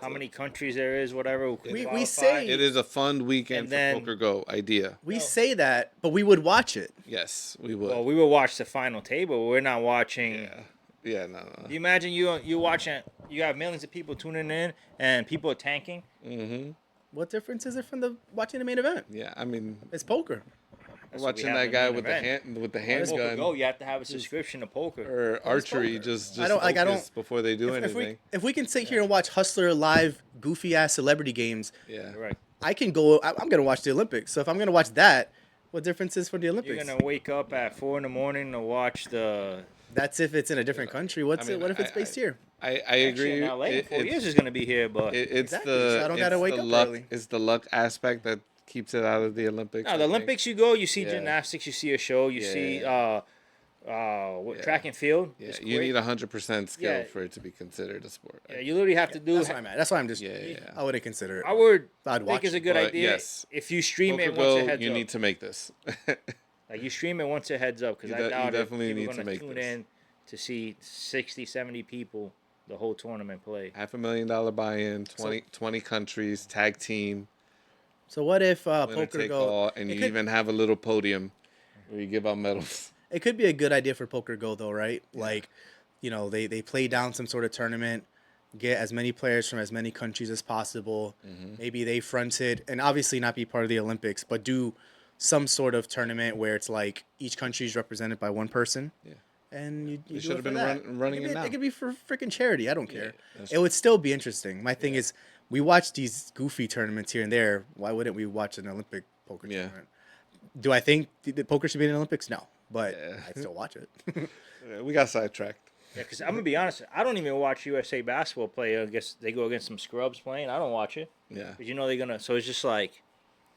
Speaker 5: How many countries there is? Whatever. Who can
Speaker 4: We
Speaker 5: qualify?
Speaker 4: say-
Speaker 6: It is a fun weekend
Speaker 5: And
Speaker 6: for
Speaker 5: then-
Speaker 6: Poker Go idea.
Speaker 4: We say that, but we would watch it.
Speaker 6: Yes, we would.
Speaker 5: Well, we will watch the final table. We're not watching.
Speaker 6: Yeah, no.
Speaker 5: You imagine you watching. You have millions of people tuning in, and people are tanking.
Speaker 4: What difference is it from watching the main event?
Speaker 6: Yeah, I mean,
Speaker 4: It's poker.
Speaker 5: That's what we
Speaker 6: watching
Speaker 5: have
Speaker 6: that
Speaker 5: in
Speaker 6: guy
Speaker 5: main
Speaker 6: with
Speaker 5: event.
Speaker 6: the
Speaker 5: Poker
Speaker 6: handgun
Speaker 5: Go, you have to have a subscription to poker.
Speaker 6: or archery,
Speaker 4: poker.
Speaker 6: just
Speaker 4: I don't-
Speaker 6: focus before they do
Speaker 4: If
Speaker 6: anything.
Speaker 4: we can sit here and watch Hustler live, goofy ass celebrity games,
Speaker 6: Yeah.
Speaker 5: Right.
Speaker 4: I can go. I'm gonna watch the Olympics. So if I'm gonna watch that, what difference is for the
Speaker 5: You're
Speaker 4: Olympics?
Speaker 5: gonna wake up at 4 a.m. to watch the
Speaker 4: That's if it's in a different country. What if it's
Speaker 6: I,
Speaker 4: based here?
Speaker 6: I
Speaker 5: Actually,
Speaker 6: agree.
Speaker 5: in LA in
Speaker 6: It-
Speaker 5: 4 years
Speaker 6: it's
Speaker 5: is going to be here, but
Speaker 6: it's
Speaker 4: Exactly, so I don't gotta wake
Speaker 6: the
Speaker 4: up
Speaker 6: luck.
Speaker 4: early.
Speaker 6: It's the luck aspect that keeps it out of the Olympics.
Speaker 5: no,
Speaker 6: I
Speaker 5: the
Speaker 6: think.
Speaker 5: Olympics you go, you see
Speaker 6: Yeah.
Speaker 5: gymnastics, you see a show, you see
Speaker 6: Yeah.
Speaker 5: track and field.
Speaker 6: Yeah,
Speaker 5: is
Speaker 6: you
Speaker 5: quick.
Speaker 6: need 100% skill
Speaker 5: Yeah.
Speaker 6: for it to be considered a sport.
Speaker 5: Yeah, you literally have to do.
Speaker 4: That's what I'm at. That's why I'm just.
Speaker 6: Yeah.
Speaker 4: I wouldn't consider it.
Speaker 5: I would
Speaker 4: I'd
Speaker 5: think
Speaker 4: watch
Speaker 5: it's a
Speaker 4: it,
Speaker 5: good
Speaker 6: but
Speaker 5: idea
Speaker 6: yes.
Speaker 5: if you stream
Speaker 6: Poker
Speaker 5: it once it
Speaker 6: Go,
Speaker 5: heads
Speaker 6: you
Speaker 5: up.
Speaker 6: need to make this.
Speaker 5: Like you stream it once it heads up because
Speaker 6: You
Speaker 5: I
Speaker 6: de- you
Speaker 5: doubt if
Speaker 6: definitely
Speaker 5: people
Speaker 6: need
Speaker 5: are
Speaker 6: to
Speaker 5: going to
Speaker 6: make
Speaker 5: tune
Speaker 6: this.
Speaker 5: in to see 60, 70 people the whole tournament play.
Speaker 6: $500,000 buy-in, 20 countries, tag team,
Speaker 4: So what if
Speaker 6: winner
Speaker 4: Poker
Speaker 6: take
Speaker 4: Go?
Speaker 6: all, and
Speaker 4: it
Speaker 6: you
Speaker 4: could-
Speaker 6: even have a little podium where you give out medals.
Speaker 4: It could be a good idea for Poker Go though, right? Like, they play down some sort of tournament, get as many players from as many countries as possible. Maybe they front it, and obviously not be part of the Olympics, but do some sort of tournament where it's like each country is represented by one person.
Speaker 6: Yeah.
Speaker 4: And you do
Speaker 6: should
Speaker 4: it
Speaker 6: have
Speaker 4: for
Speaker 6: been
Speaker 4: that.
Speaker 6: running
Speaker 4: it
Speaker 6: it
Speaker 4: could be,
Speaker 6: now.
Speaker 4: It could be for freaking charity. I don't care.
Speaker 6: that's
Speaker 4: It would still be interesting. My thing is, we watch these goofy tournaments here and there. Why wouldn't we watch an Olympic poker
Speaker 6: Yeah.
Speaker 4: tournament? Do I think that poker should be in the Olympics? No, but
Speaker 6: Yeah.
Speaker 4: I'd still watch it.
Speaker 6: Yeah, we got sidetracked.
Speaker 5: Yeah, because I'm gonna be honest, I don't even watch USA basketball play. I guess they go against some scrubs playing. I don't watch it.
Speaker 6: Yeah.
Speaker 5: But you know they're gonna. So it's just like,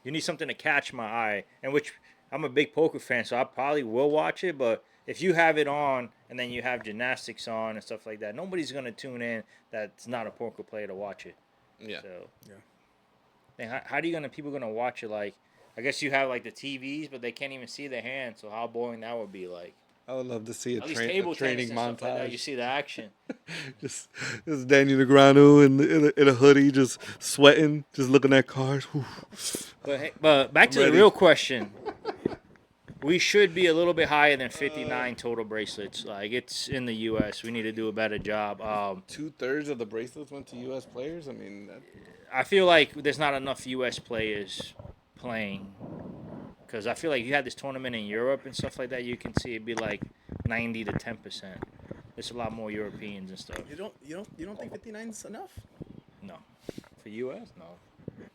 Speaker 5: you need something to catch my eye, and which I'm a big poker fan, so I probably will watch it. But if you have it on and then you have gymnastics on and stuff like that, nobody's gonna tune in that's not a poker player to watch it.
Speaker 6: Yeah.
Speaker 5: So man, how do you gonna people gonna watch it? Like, I guess you have like the TVs, but they can't even see their hand. So how boring that would be. Like
Speaker 6: I would love to see
Speaker 5: at least
Speaker 6: a
Speaker 5: table
Speaker 6: training
Speaker 5: tennis and stuff like that,
Speaker 6: montage.
Speaker 5: you see the action.
Speaker 6: just Daniel Negreanu in a hoodie, just sweating, just looking at cards. Whew.
Speaker 5: But back to the
Speaker 6: ready.
Speaker 5: real question. We should be a little bit higher than 59 total bracelets. Like, it's in the U.S. We need to do a better job.
Speaker 6: 2/3 of the bracelets went to U.S. players. I mean,
Speaker 5: I feel like there's not enough U.S. players playing. Because I feel like if you had this tournament in Europe and stuff like that, you can see it'd be like 90 to 10%. There's a lot more Europeans and stuff.
Speaker 4: You don't think 59 is enough?
Speaker 5: No. For U.S., no.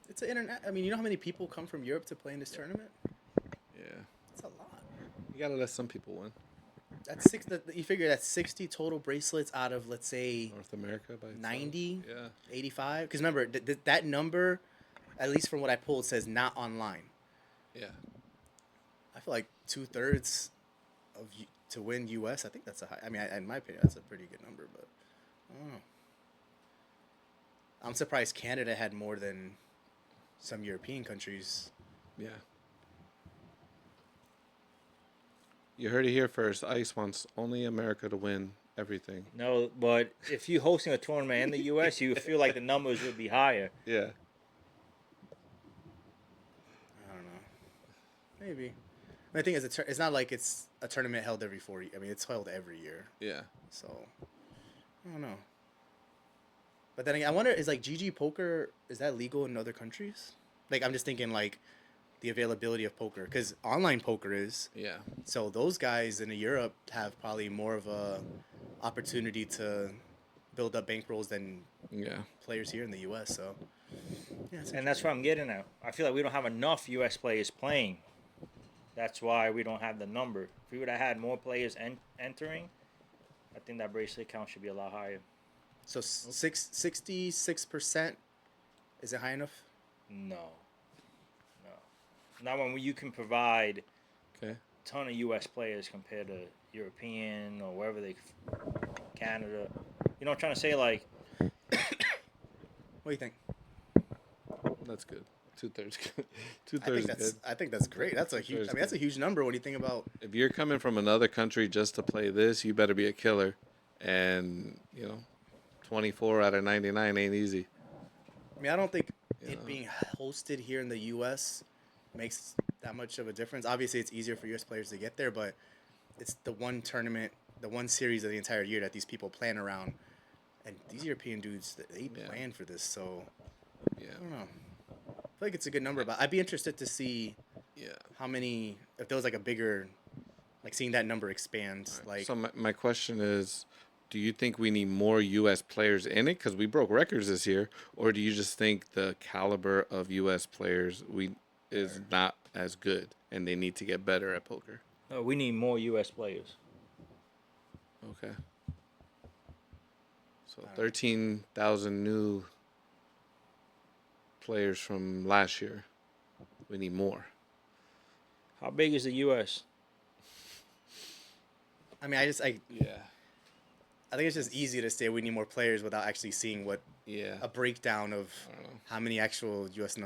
Speaker 4: It's an internet. I mean, you know how many people come from Europe to play in this tournament?
Speaker 6: yeah,
Speaker 4: It's a lot.
Speaker 6: you gotta let some people win.
Speaker 4: That's six. You figure that's 60 total bracelets out of, let's say,
Speaker 6: North America by itself.
Speaker 4: 90,
Speaker 6: Yeah,
Speaker 4: 85. Because remember, that number, at least from what I pulled, says not online.
Speaker 6: yeah.
Speaker 4: I feel like 2/3 to win U.S. I think that's a high. I mean, in my opinion, that's a pretty good number. But I don't know. I'm surprised Canada had more than some European countries.
Speaker 6: Yeah. You heard it here first. ICE wants only America to win everything.
Speaker 5: No, but if you're hosting a tournament in the U.S., you feel like the numbers would be higher.
Speaker 6: Yeah.
Speaker 4: I don't know. Maybe. The thing is, it's not like it's a tournament held every 4 years. I mean, it's held every year.
Speaker 6: Yeah.
Speaker 4: So, I don't know. But then again, I wonder, is like GGPoker, is that legal in other countries? Like, I'm just thinking like the availability of poker, because online poker is.
Speaker 6: Yeah.
Speaker 4: So those guys in Europe have probably more of a opportunity to build up bankrolls than
Speaker 6: Yeah.
Speaker 4: players here in the U.S. So, yeah, it's
Speaker 5: And that's what I'm getting at. I feel like we don't have enough U.S. players playing. That's why we don't have the number. If we would have had more players entering, I think that bracelet count should be a lot higher.
Speaker 4: So 66%, is it high enough?
Speaker 5: No. Not when you can provide
Speaker 6: Okay.
Speaker 5: a ton of U.S. players compared to European or wherever Canada. You know what I'm trying to say? Like,
Speaker 4: What do you think?
Speaker 6: That's good. 2/3.
Speaker 4: I think that's great. That's a huge. I mean, that's a huge number when you think about.
Speaker 6: If you're coming from another country just to play this, you better be a killer. And 24 out of 99 ain't easy.
Speaker 4: I mean, I don't think it being hosted here in the U.S. makes that much of a difference. Obviously, it's easier for U.S. players to get there, but it's the one tournament, the one series of the entire year that these people plan around. And these European dudes, they plan for this, so
Speaker 6: Yeah.
Speaker 4: I don't know. I feel like it's a good number, but I'd be interested to see how many, if there was like a bigger, like seeing that number expand. Like,
Speaker 6: So my question is, do you think we need more U.S. players in it because we broke records this year, or do you just think the caliber of U.S. players is not as good and they need to get better at poker?
Speaker 5: we need more U.S. players.
Speaker 6: Okay. So 13,000 new players from last year. We need more.
Speaker 5: How big is the U.S.?
Speaker 4: I mean,
Speaker 6: Yeah.
Speaker 4: I think it's just easy to say we need more players without actually seeing what
Speaker 6: Yeah.
Speaker 4: a breakdown of
Speaker 6: I don't know.
Speaker 4: how many actual U.S.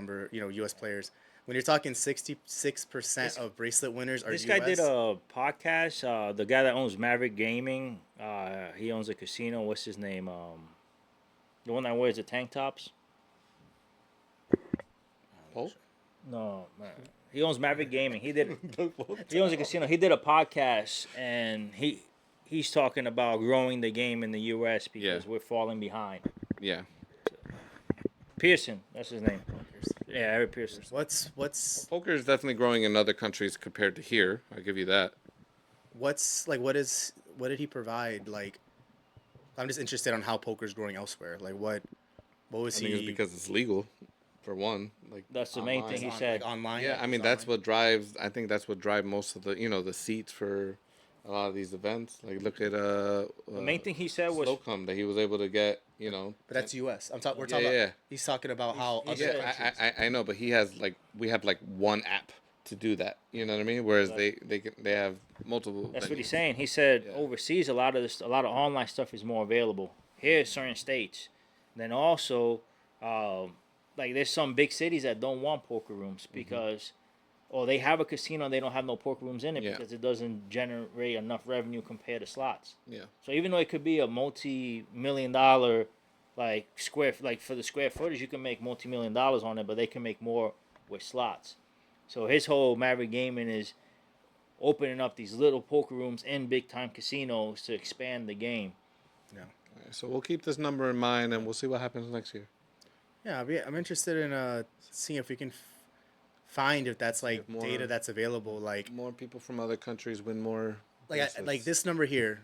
Speaker 4: players. When you're talking 66% of bracelet winners are
Speaker 5: This
Speaker 4: U.S.
Speaker 5: guy did a podcast. The guy that owns Maverick Gaming, he owns a casino. What's his name? The one that wears the tank tops.
Speaker 6: Oh.
Speaker 5: No, man. He owns Maverick Gaming. He owns a casino. He did a podcast, and he's talking about growing the game in the U.S. because
Speaker 6: Yeah.
Speaker 5: we're falling behind.
Speaker 6: Yeah.
Speaker 5: Pearson, that's his name. Yeah, Eric Pearson.
Speaker 4: What's
Speaker 6: Poker is definitely growing in other countries compared to here. I'll give you that.
Speaker 4: what did he provide? Like, I'm just interested on how poker's growing elsewhere. Like, what was
Speaker 6: I think
Speaker 4: he?
Speaker 6: it's because it's legal, for one. Like
Speaker 5: That's the main
Speaker 6: online.
Speaker 5: thing he said.
Speaker 4: Like online.
Speaker 6: Yeah, I mean that's what drives. I think that's what drives most of the seats for a lot of these events. Like look at
Speaker 5: The main thing he said was
Speaker 6: Slocum that he was able to get.
Speaker 4: But that's U.S. We're
Speaker 6: Yeah,
Speaker 4: talking
Speaker 6: yeah.
Speaker 4: about. He's talking about how
Speaker 5: he
Speaker 4: other
Speaker 5: said-
Speaker 4: countries.
Speaker 6: I know, but he has we have like one app to do that. You know what I mean? Whereas they have multiple.
Speaker 5: That's what
Speaker 6: venues.
Speaker 5: he's saying. He said
Speaker 6: Yeah.
Speaker 5: overseas a lot of online stuff is more available. Here, certain states. Then also, like there's some big cities that don't want poker rooms because, or they have a casino, they don't have no poker rooms in it
Speaker 6: Yeah.
Speaker 5: because it doesn't generate enough revenue compared to slots.
Speaker 6: Yeah.
Speaker 5: So even though it could be a multi-million-dollar, like for the square footage, you can make multi-million dollars on it, but they can make more with slots. So his whole Maverick Gaming is opening up these little poker rooms in big-time casinos to expand the game.
Speaker 6: Alright, so we'll keep this number in mind, and we'll see what happens next year.
Speaker 4: Yeah, I'm interested in seeing if we can find if that's like
Speaker 6: If more-
Speaker 4: data that's available. Like
Speaker 6: More people from other countries win more.
Speaker 4: like
Speaker 6: bracelets.
Speaker 4: this number here,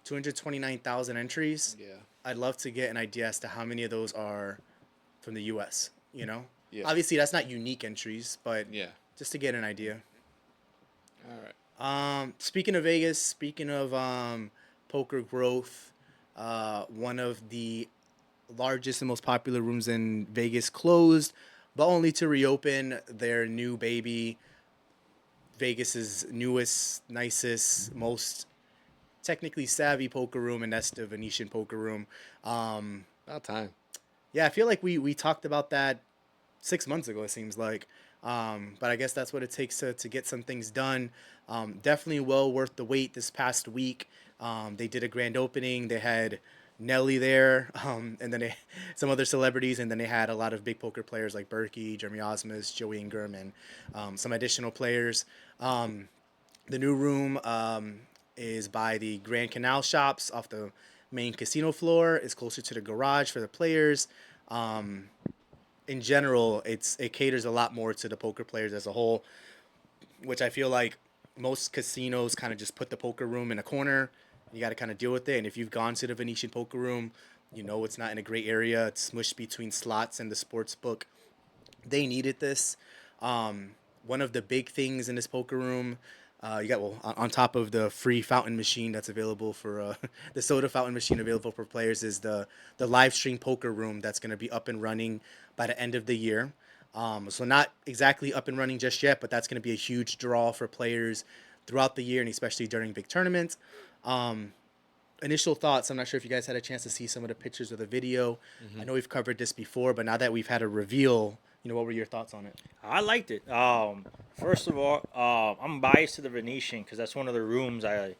Speaker 4: 229,000 entries.
Speaker 6: Yeah.
Speaker 4: I'd love to get an idea as to how many of those are from the U.S. You know,
Speaker 6: Yeah.
Speaker 4: obviously that's not unique entries, but
Speaker 6: Yeah.
Speaker 4: just to get an idea.
Speaker 6: All right.
Speaker 4: Speaking of Vegas, speaking of poker growth, one of the largest and most popular rooms in Vegas closed, but only to reopen their new baby, Vegas's newest, nicest, most technically savvy poker room, and that's the Venetian Poker Room.
Speaker 6: About time.
Speaker 4: Yeah, I feel like we talked about that 6 months ago, it seems like. But I guess that's what it takes to get some things done. Definitely well worth the wait this past week. They did a grand opening. They had Nelly there, and then some other celebrities, and then they had a lot of big poker players like Berkey, Jeremy Osmus, Joey Ingram, and some additional players. The new room is by the Grand Canal Shops off the main casino floor. It's closer to the garage for the players. In general, it caters a lot more to the poker players as a whole, which I feel like most casinos kind of just put the poker room in a corner. You got to kind of deal with it. And if you've gone to the Venetian Poker Room, you know it's not in a great area. It's smushed between slots and the sports book. They needed this. One of the big things in this poker room, you got on top of the free fountain machine that's available for the soda fountain machine available for players, is the live stream poker room that's going to be up and running by the end of the year. So not exactly up and running just yet, but that's going to be a huge draw for players throughout the year, and especially during big tournaments. Initial thoughts, I'm not sure if you guys had a chance to see some of the pictures of the video. I know we've covered this before, but now that we've had a reveal, what were your thoughts on it?
Speaker 5: I liked it. First of all, I'm biased to the Venetian because that's one of the rooms I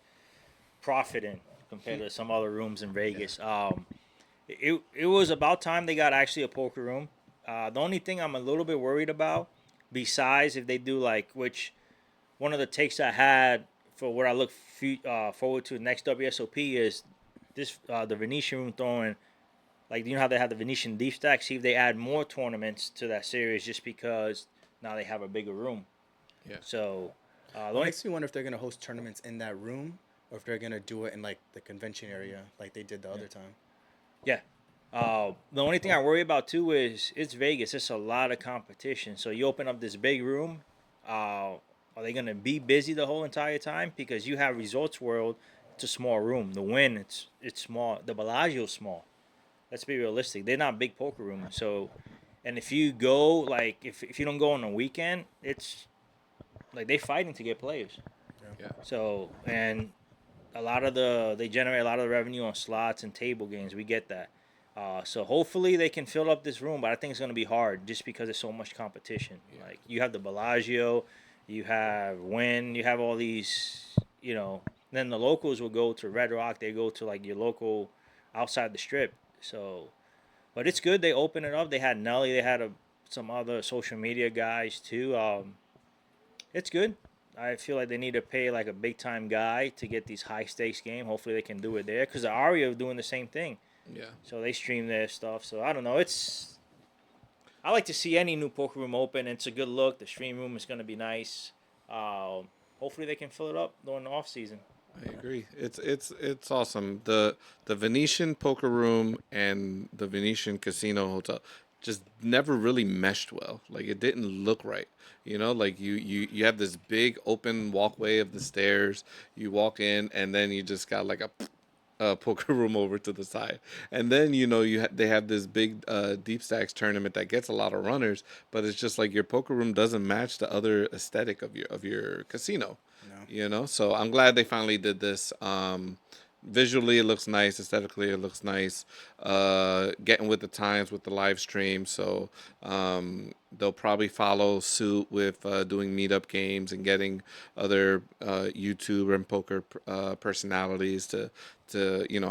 Speaker 5: profit in compared to some other rooms in Vegas. It was about time they got actually a poker room. The only thing I'm a little bit worried about, besides if they do which one of the takes I had for what I look forward to next WSOP is this the Venetian room throwing, how they have the Venetian deep stack. See if they add more tournaments to that series, just because now they have a bigger room.
Speaker 6: Yeah.
Speaker 5: So
Speaker 4: It makes me wonder if they're going to host tournaments in that room, or if they're going to do it in the convention area like they did the other time.
Speaker 5: Yeah. The only thing I worry about too is it's Vegas. It's a lot of competition. So you open up this big room. Are they going to be busy the whole entire time? Because you have Resorts World it's a small room. The Wynn, it's small. The Bellagio's small. Let's be realistic. They're not big poker rooms. So, and if you go like if you don't go on a weekend, it's like they fighting to get players.
Speaker 6: Yeah.
Speaker 5: So and they generate a lot of the revenue on slots and table games. We get that. So hopefully they can fill up this room, but I think it's going to be hard just because there's so much competition. Like you have the Bellagio, you have Wynn, you have all these, you know. Then the locals will go to Red Rock. They go to like your local outside the strip. So, but it's good. They open it up. They had Nelly. They had some other social media guys too. It's good. I feel like they need to pay like a big time guy to get these high stakes game. Hopefully they can do it there because the Aria are doing the same thing.
Speaker 6: Yeah.
Speaker 5: So they stream their stuff. So I don't know. I like to see any new poker room open. It's a good look. The stream room is going to be nice. Hopefully they can fill it up during the off season.
Speaker 6: I agree. It's awesome. The Venetian poker room and the Venetian casino hotel just never really meshed well. Like it didn't look right. You know, like you have this big open walkway of the stairs. You walk in and then you just got like a poker room over to the side. And then they have this big deep stacks tournament that gets a lot of runners, but it's just like your poker room doesn't match the other aesthetic of your casino. So I'm glad they finally did this. Visually it looks nice, aesthetically it looks nice, getting with the times with the live stream. So they'll probably follow suit with doing meetup games and getting other YouTuber and poker personalities to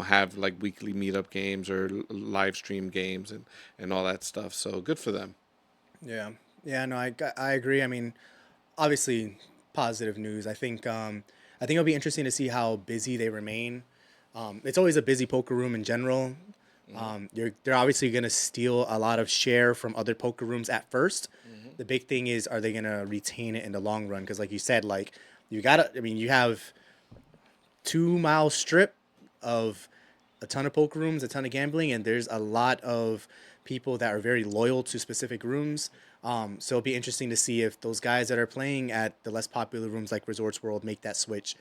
Speaker 6: have like weekly meetup games or live stream games and all that stuff. So good for them.
Speaker 4: Yeah, no, I agree. I mean, obviously positive news. I think it'll be interesting to see how busy they remain. It's always a busy poker room in general. They're obviously going to steal a lot of share from other poker rooms at first. The big thing is, are they going to retain it in the long run? Because like you said, like you have 2 mile strip of a ton of poker rooms, a ton of gambling, and there's a lot of people that are very loyal to specific rooms. So it'll be interesting to see if those guys that are playing at the less popular rooms like Resorts World make that switch.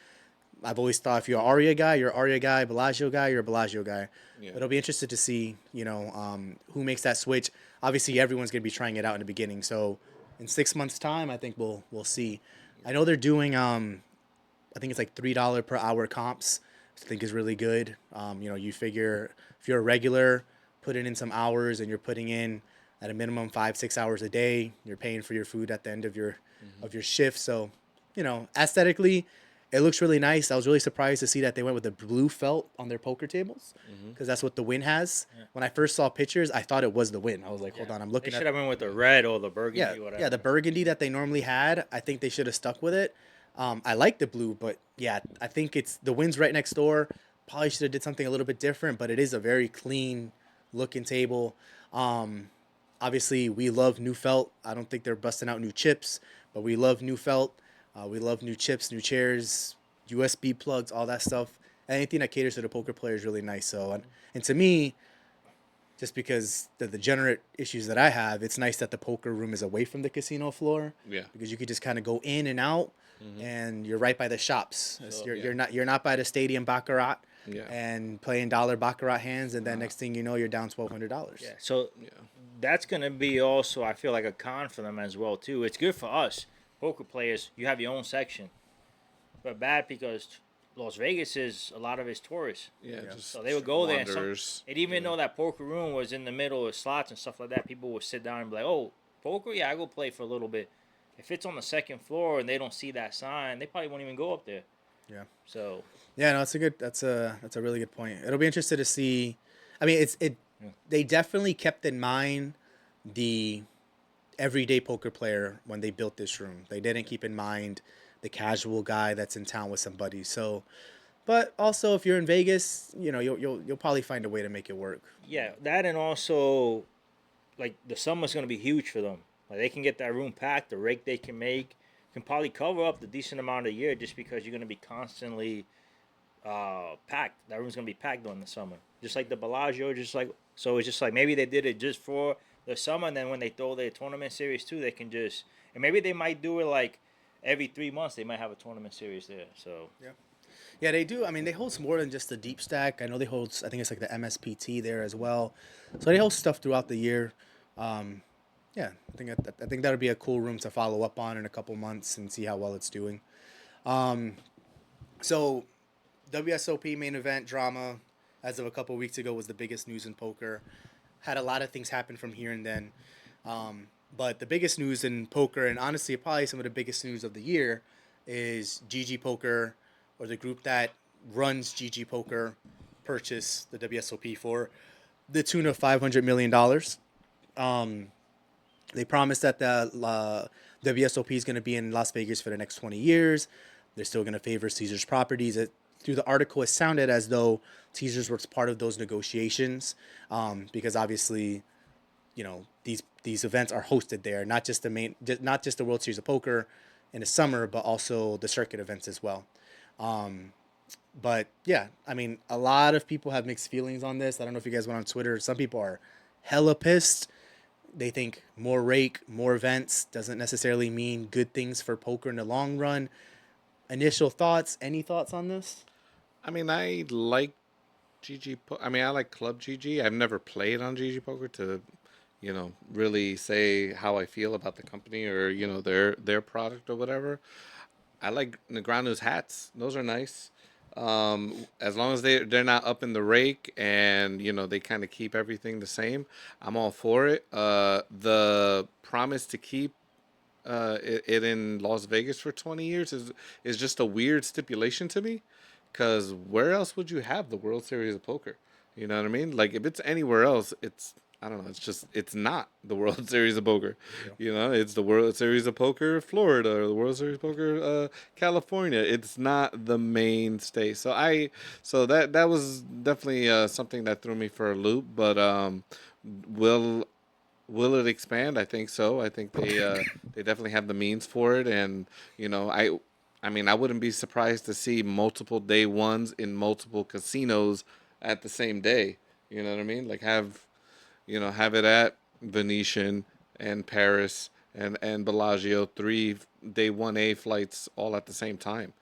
Speaker 4: I've always thought if you're an Aria guy, you're an Aria guy. Bellagio guy, you're a Bellagio guy.
Speaker 6: Yeah.
Speaker 4: But it'll be interested to see, who makes that switch. Obviously, everyone's going to be trying it out in the beginning. So in 6 months' time, I think we'll see. I know they're doing, I think it's like $3 per hour comps, which I think is really good. You figure if you're a regular, put in some hours and you're putting in at a minimum 5-6 hours a day, you're paying for your food at the end of your shift. So, aesthetically, it looks really nice. I was really surprised to see that they went with the blue felt on their poker tables because that's what the Wynn has. Yeah. When I first saw pictures, I thought it was the Wynn. I was like, hold on, I'm looking
Speaker 5: They
Speaker 4: at.
Speaker 5: should have went with the red or the burgundy. Whatever.
Speaker 4: Yeah, the burgundy that they normally had. I think they should have stuck with it. I like the blue, but yeah, I think it's the Wynn's right next door. Probably should have did something a little bit different, but it is a very clean looking table. Obviously, we love new felt. I don't think they're busting out new chips, but we love new felt. We love new chips, new chairs, USB plugs, all that stuff. Anything that caters to the poker player is really nice. So, and to me, just because the degenerate issues that I have, it's nice that the poker room is away from the casino floor.
Speaker 6: Yeah.
Speaker 4: Because you could just kind of go in and out, and you're right by the shops.
Speaker 6: So,
Speaker 4: You're not by the stadium baccarat.
Speaker 6: Yeah.
Speaker 4: And playing dollar baccarat hands, and then next thing you know, you're down $1,200.
Speaker 5: Yeah. So that's gonna be also, I feel like, a con for them as well too. It's good for us poker players. You have your own section, but bad because Las Vegas is a lot of it's tourists.
Speaker 6: Yeah. Just
Speaker 5: So they would go there.
Speaker 6: wanderers.
Speaker 5: And even though that poker room was in the middle of slots and stuff like that, people would sit down and be like, "Oh, poker? Yeah, I go play for a little bit." If it's on the second floor and they don't see that sign, they probably won't even go up there.
Speaker 4: Yeah.
Speaker 5: So
Speaker 4: Yeah, no, that's a really good point. It'll be interesting to see. I mean, they definitely kept in mind the everyday poker player when they built this room. They didn't keep in mind the casual guy that's in town with somebody. So, but also if you're in Vegas, you'll probably find a way to make it work.
Speaker 5: yeah, that, and also like the summer's gonna be huge for them. Like they can get that room packed, the rake they can make can probably cover up the decent amount of the year just because you're gonna be constantly packed. That room's gonna be packed during the summer, just like the Bellagio. So it's just like maybe they did it just for the summer, and then when they throw their tournament series too, they can and maybe they might do it like every 3 months. They might have a tournament series there. So
Speaker 4: Yeah. Yeah, they do. I mean, they host more than just the deep stack. I know they host. I think it's like the MSPT there as well. So they host stuff throughout the year. Um, yeah, I think that would be a cool room to follow up on in a couple months and see how well it's doing. So WSOP main event drama, as of a couple weeks ago, was the biggest news in poker. Had a lot of things happen from here and then. But the biggest news in poker, and honestly, probably some of the biggest news of the year, is GGPoker, or the group that runs GGPoker, purchased the WSOP for the tune of $500 million. They promised that the WSOP is going to be in Las Vegas for the next 20 years. They're still going to favor Caesars properties. Through the article, it sounded as though Caesars was part of those negotiations, because obviously, you know, these events are hosted there, not just the World Series of Poker in the summer, but also the circuit events as well. But yeah, I mean, a lot of people have mixed feelings on this. I don't know if you guys went on Twitter. Some people are hella pissed. They think more rake, more events doesn't necessarily mean good things for poker in the long run. Initial thoughts? Any thoughts on this?
Speaker 6: I mean, I like I like Club GG. I've never played on GG Poker to, really say how I feel about the company or their product or whatever. I like Negreanu's hats; those are nice. As long as they're not up in the rake and they kind of keep everything the same, I'm all for it. The promise to keep it in Las Vegas for 20 years is just a weird stipulation to me, because where else would you have the World Series of Poker? You know what I mean? Like, if it's anywhere else, I don't know. It's not the World Series of Poker. Yeah. It's the World Series of Poker Florida or the World Series of Poker California. It's not the mainstay. So that was definitely something that threw me for a loop. But will it expand? I think so. I think they definitely have the means for it, and I mean, I wouldn't be surprised to see multiple day ones in multiple casinos at the same day. You know what I mean? Like have it at Venetian and Paris and Bellagio, 3 day 1A flights all at the same time.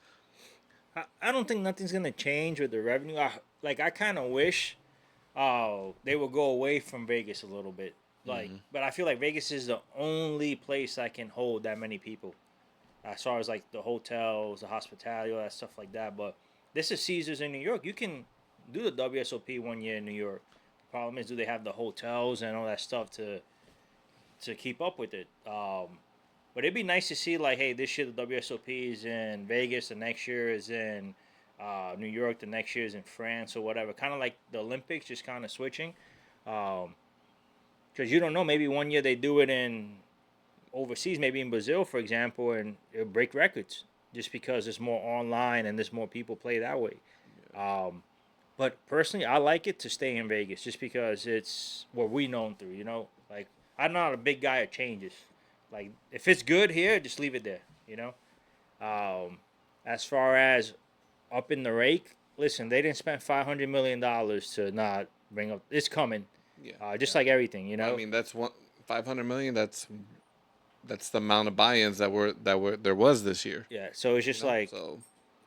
Speaker 5: I don't think nothing's gonna change with the revenue. I kind of wish they would go away from Vegas a little bit. But I feel like Vegas is the only place that can hold that many people, as far as like the hotels, the hospitality, all that stuff like that. But this is Caesars in New York. You can do the WSOP 1 year in New York. The problem is, do they have the hotels and all that stuff to keep up with it? But it'd be nice to see, like, hey, this year the WSOP is in Vegas, the next year is in New York, the next year is in France or whatever. Kind of like the Olympics, just kind of switching. Because you don't know, maybe 1 year they do it in overseas, maybe in Brazil, for example, and it'll break records just because there's more online and there's more people play that way. Yeah. But personally, I like it to stay in Vegas just because it's what we known through, Like, I'm not a big guy of changes. Like, if it's good here, just leave it there, As far as up in the rake, listen, they didn't spend $500 million to not bring up. It's coming. Yeah. Just like everything,
Speaker 6: I mean, that's 500 million. That's the amount of buy-ins that there was this year.
Speaker 5: Yeah. So it's just so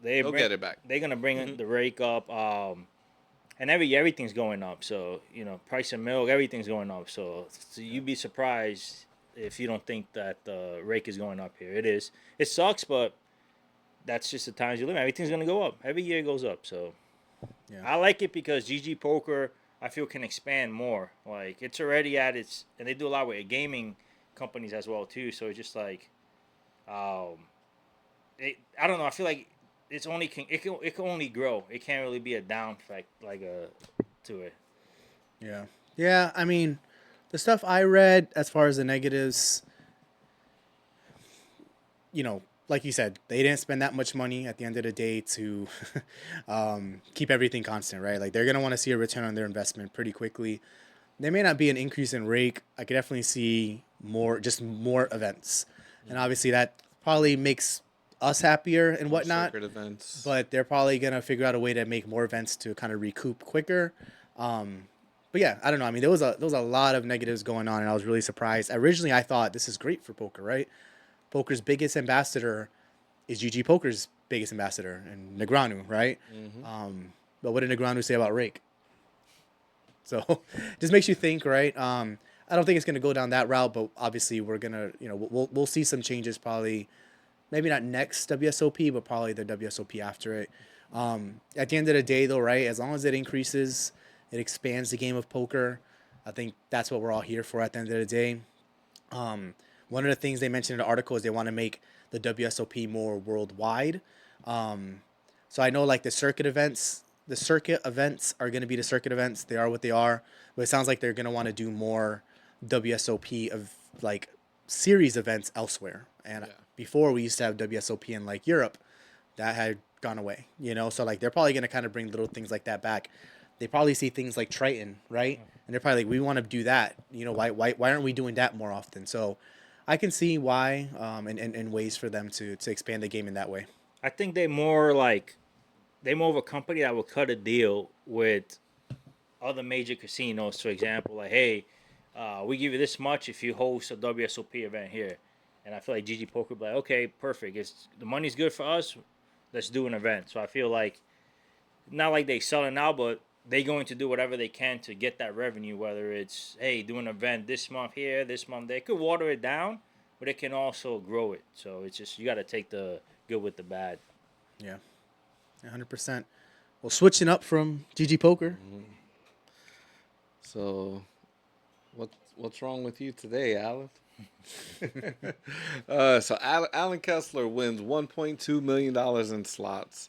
Speaker 6: they'll get it back.
Speaker 5: They're gonna bring the rake up. And every year everything's going up. So price of milk, everything's going up. So you'd be surprised if you don't think that the rake is going up here. It is. It sucks, but that's just the times you live in. Everything's gonna go up. Every year it goes up. So yeah. I like it because GG Poker, I feel, can expand more. Like, it's already at its, and they do a lot with gaming companies as well too. So it's just like, I don't know. I feel like it can only grow. It can't really be a down effect to it.
Speaker 4: Yeah. I mean, the stuff I read as far as the negatives, like you said, they didn't spend that much money at the end of the day to keep everything constant, right? Like, they're going to want to see a return on their investment pretty quickly. There may not be an increase in rake. I could definitely see more events. And obviously that probably makes us happier and whatnot.
Speaker 6: Sacred events.
Speaker 4: But they're probably going to figure out a way to make more events to kind of recoup quicker. But yeah, I don't know. I mean, there was a lot of negatives going on, and I was really surprised. Originally, I thought this is great for poker, right? Poker's biggest ambassador is GG Poker's biggest ambassador, and Negreanu, right? But what did Negreanu say about Rake? So just makes you think, right? I don't think it's going to go down that route, but obviously we're going to, we'll see some changes probably, maybe not next WSOP, but probably the WSOP after it. At the end of the day, though, right, as long as it increases, it expands the game of poker, I think that's what we're all here for at the end of the day. One of the things they mentioned in the article is they want to make the WSOP more worldwide. So I know like the circuit events are going to be the circuit events. They are what they are, but it sounds like they're going to want to do more WSOP of like series events elsewhere. And before we used to have WSOP in like Europe, that had gone away, so like they're probably going to kind of bring little things like that back. They probably see things like Triton, right? And they're probably like, we want to do that. Why aren't we doing that more often? So I can see why, and ways for them to expand the game in that way.
Speaker 5: I think they're more of a company that will cut a deal with other major casinos. For example, like, hey, we give you this much if you host a WSOP event here. And I feel like GGPoker will be like, okay, perfect. The money's good for us. Let's do an event. So I feel like, not like they selling out, but they're going to do whatever they can to get that revenue, whether it's, hey, do an event this month here, this month there. It could water it down, but it can also grow it. So it's just, you got to take the good with the bad.
Speaker 4: Yeah, 100%. Well, switching up from GGPoker.
Speaker 6: So, what's wrong with you today, Alan? So Alan Kessler wins $1.2 million in slots,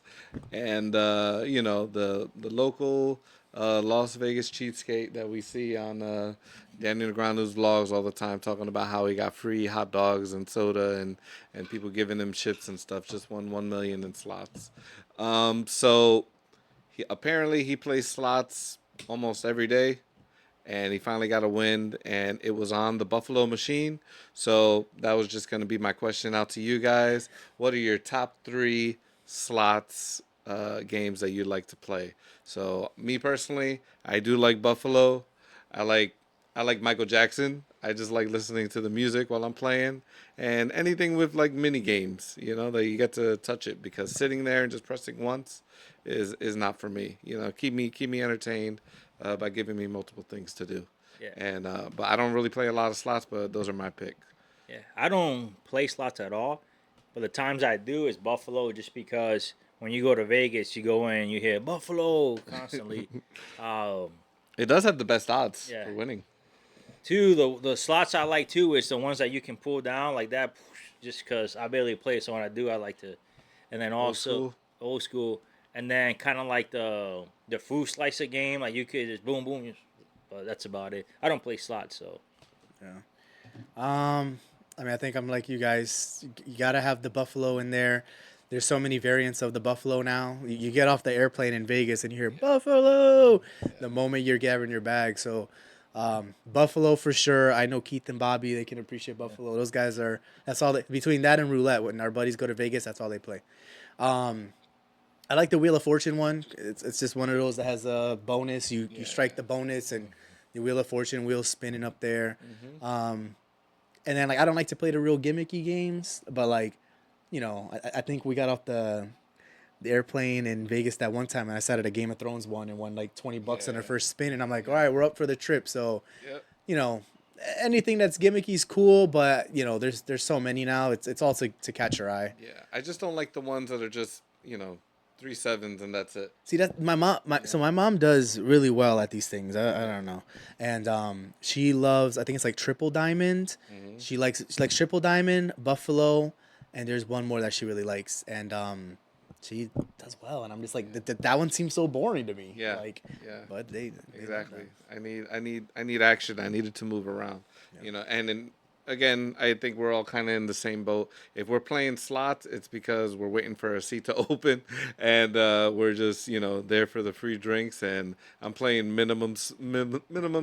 Speaker 6: and the local Las Vegas cheapskate that we see on Daniel Negreanu's vlogs all the time, talking about how he got free hot dogs and soda and people giving him chips and stuff, just won $1 million in slots. So he plays slots almost every day. And he finally got a win, and it was on the Buffalo machine. So that was just going to be my question out to you guys. What are your top 3 slots games that you like to play? So me personally, I do like Buffalo. I like Michael Jackson. I just like listening to the music while I'm playing, and anything with like mini games, that you get to touch it, because sitting there and just pressing once is not for me. Keep me entertained. By giving me multiple things to do.
Speaker 5: Yeah.
Speaker 6: And but I don't really play a lot of slots, but those are my pick.
Speaker 5: Yeah, I don't play slots at all, but the times I do is Buffalo, just because when you go to Vegas, you go in and you hear Buffalo constantly.
Speaker 6: It does have the best odds
Speaker 5: Yeah.
Speaker 6: for winning.
Speaker 5: Two, the slots I like too is the ones that you can pull down like that, just because I barely play, so when I do, I like to. And then also old school. And then kind of like the fruit slicer game, like you could just boom, boom, but that's about it. I don't play slots, so.
Speaker 4: Yeah. I mean, I think I'm like you guys. You gotta have the Buffalo in there. There's so many variants of the Buffalo now. You get off the airplane in Vegas and you hear Buffalo the moment you're grabbing your bag. So Buffalo for sure. I know Keith and Bobby, they can appreciate Buffalo. Those guys are. That's all. Between that and roulette, when our buddies go to Vegas, that's all they play. I like the Wheel of Fortune one. It's just one of those that has a bonus. You strike the bonus and the Wheel of Fortune wheel's spinning up there. And then like I don't like to play the real gimmicky games, but like, I think we got off the airplane in Vegas that one time, and I sat at a Game of Thrones one and won like $20 on our first spin, and I'm like, all right, we're up for the trip. So, anything that's gimmicky is cool, but there's so many now. It's all to catch your eye.
Speaker 6: Yeah, I just don't like the ones that are just 3 sevens and that's it.
Speaker 4: See, that my mom does really well at these things. I don't know, and she loves, I think it's like Triple Diamond. She likes Triple Diamond, Buffalo, and there's one more that she really likes, and she does well. And I'm just like, that one seems so boring to me.
Speaker 6: Yeah,
Speaker 4: But they
Speaker 6: exactly. I need action. I needed to move around. And then again, I think we're all kind of in the same boat. If we're playing slots, it's because we're waiting for a seat to open, and we're just there for the free drinks. And I'm playing minimum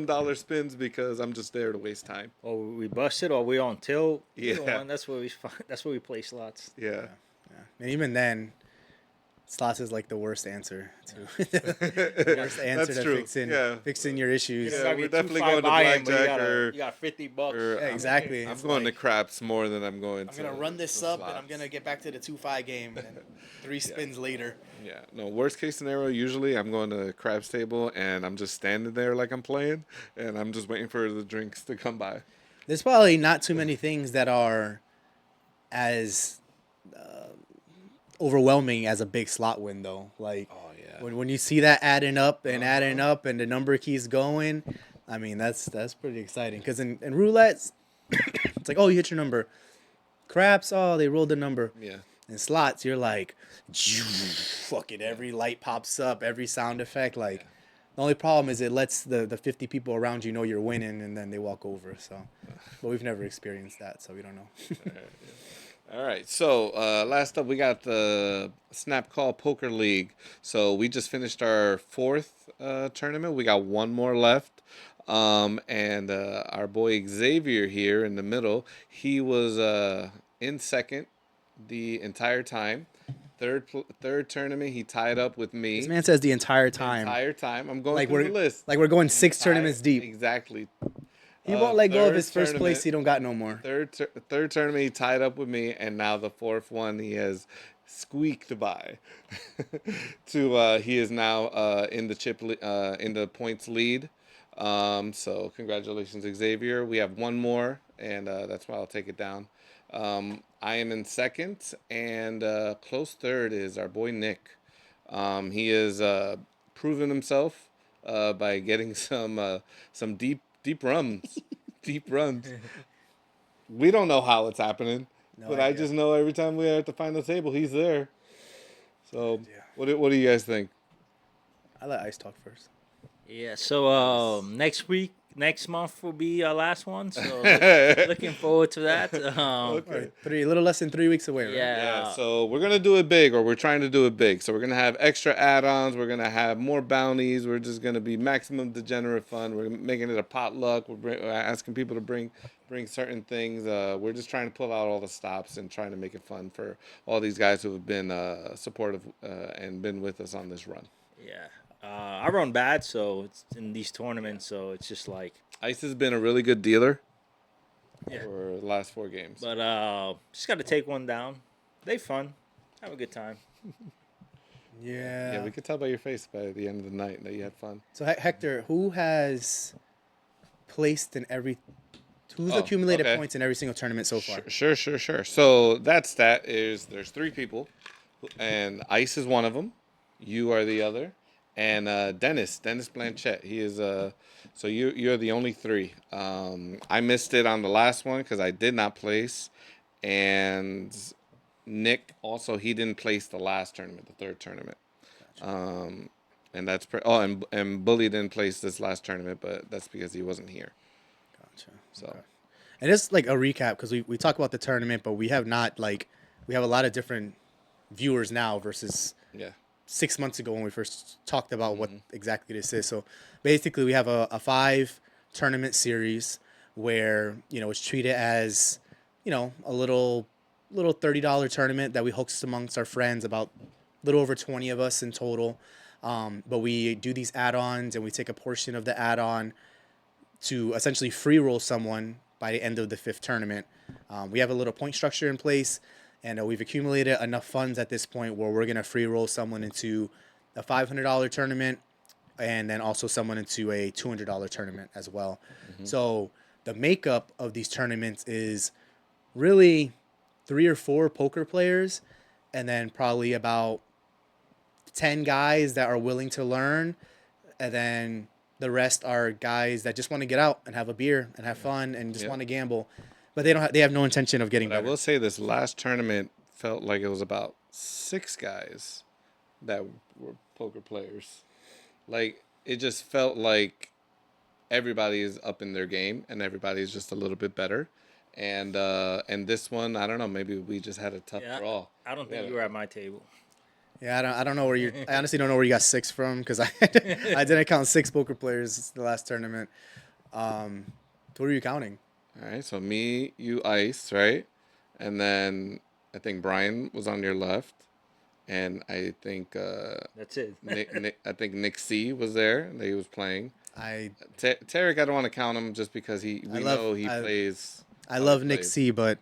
Speaker 6: dollar spins because I'm just there to waste time.
Speaker 5: Or we busted, or we on tilt.
Speaker 6: Yeah.
Speaker 5: That's where we play slots.
Speaker 6: Yeah.
Speaker 4: And even then, Slots is like the worst answer to the worst answer
Speaker 6: That's
Speaker 4: to
Speaker 6: true.
Speaker 4: fixing your issues.
Speaker 6: Yeah,
Speaker 5: Gotta
Speaker 6: we're
Speaker 5: be
Speaker 6: definitely
Speaker 5: 2-5
Speaker 6: going to
Speaker 5: buy-in, but
Speaker 6: blackjack
Speaker 5: you got $50.
Speaker 6: or
Speaker 4: Yeah, exactly.
Speaker 6: I'm
Speaker 4: It's
Speaker 6: going
Speaker 4: like,
Speaker 6: to craps more than I'm going
Speaker 4: I'm
Speaker 6: to.
Speaker 4: gonna run this
Speaker 6: to
Speaker 4: up and I'm
Speaker 6: slots.
Speaker 4: gonna get back to the 2-5 game and 3 spins later.
Speaker 6: Yeah, no, worst case scenario, usually I'm going to craps table and I'm just standing there like I'm playing and I'm just waiting for the drinks to come by.
Speaker 4: There's probably not too many things that are as overwhelming as a big slot win though. Like
Speaker 6: yeah.
Speaker 4: when you see that adding up and the number keeps going, I mean that's pretty exciting. Because in roulettes, it's like, oh, you hit your number. Craps, oh, they rolled the number.
Speaker 6: Yeah.
Speaker 4: In slots, you're like, fucking every light pops up, every sound effect. Like, the only problem is it lets the 50 people around you know you're winning, and then they walk over. So, but we've never experienced that, so we don't know.
Speaker 6: All right, so last up we got the Snap Call Poker League. So we just finished our 4th tournament. We got one more left. And our boy Xavier here in the middle, he was in second the entire time. Third tournament, he tied up with me.
Speaker 4: This man says the entire time.
Speaker 6: I'm going
Speaker 4: Like
Speaker 6: through
Speaker 4: we're
Speaker 6: the list.
Speaker 4: like we're going 6 tournaments deep.
Speaker 6: Exactly.
Speaker 4: He won't let go of
Speaker 6: third
Speaker 4: his first
Speaker 6: tournament-
Speaker 4: place. He don't got no more.
Speaker 6: Third tournament, he tied up with me, and now the 4th one he has squeaked by. He is now in the points lead. So congratulations, Xavier. We have one more, and that's why I'll take it down. I am in second, and close third is our boy Nick. He has proven himself by getting some deep runs. Deep runs. We don't know how it's happening, but I just know every time we're at the final table, he's there. So, what do you guys think?
Speaker 4: I let Ice talk first.
Speaker 5: Yeah, so next month will be our last one. So looking forward to that.
Speaker 6: Okay.
Speaker 4: A little less than 3 weeks away, right?
Speaker 6: Yeah, so we're going to do it big, or we're trying to do it big. So we're going to have extra add-ons. We're going to have more bounties. We're just going to be maximum degenerate fun. We're making it a potluck. We're asking people to bring certain things. We're just trying to pull out all the stops and trying to make it fun for all these guys who have been supportive and been with us on this run.
Speaker 5: Yeah. I run bad, so it's in these tournaments, so it's just like.
Speaker 6: Ice has been a really good dealer for the last 4 games.
Speaker 5: But just got to take one down. They fun. Have a good time.
Speaker 6: Yeah, we could tell by your face by the end of the night that you had fun.
Speaker 4: So Hector, who has placed in every? Who's accumulated points in every single tournament so far?
Speaker 6: Sure. So that stat is there's 3 people, and Ice is one of them. You are the other. And Dennis Blanchett, he is so you're the only 3. I missed it on the last one because I did not place, and Nick also, he didn't place the last tournament, the 3rd tournament. Gotcha. And that's and Bully didn't place this last tournament, but that's because he wasn't here.
Speaker 4: Gotcha.
Speaker 6: So,
Speaker 4: okay. And just like a recap, because we talk about the tournament, but we have not we have a lot of different viewers now versus 6 months ago when we first talked about what exactly this is. So basically we have a 5 tournament series where, it's treated as, a little $30 tournament that we host amongst our friends, about a little over 20 of us in total. But we do these add-ons and we take a portion of the add-on to essentially free roll someone by the end of the 5th tournament. We have a little point structure in place. And we've accumulated enough funds at this point where we're going to free roll someone into a $500 tournament and then also someone into a $200 tournament as well. Mm-hmm. So the makeup of these tournaments is really 3 or 4 poker players and then probably about 10 guys that are willing to learn. And then the rest are guys that just want to get out and have a beer and have fun and just want to gamble. But they have no intention of getting better.
Speaker 6: I will say this last tournament felt like it was about 6 guys that were poker players. Like, it just felt like everybody is up in their game and everybody's just a little bit better. And this one, I don't know, maybe we just had a tough draw.
Speaker 5: I don't think you were at my table.
Speaker 4: Yeah, I don't know where I honestly don't know where you got 6 from because I didn't count 6 poker players the last tournament. What are you counting?
Speaker 6: All right, so me, you, Ice, right? And then I think Brian was on your left. and I think
Speaker 5: That's it.
Speaker 6: I think Nick C was there. That he was playing.
Speaker 4: I
Speaker 6: Tarek, I don't want to count him just because we know he plays.
Speaker 4: I
Speaker 6: how he
Speaker 4: love Nick
Speaker 6: plays.
Speaker 4: C, but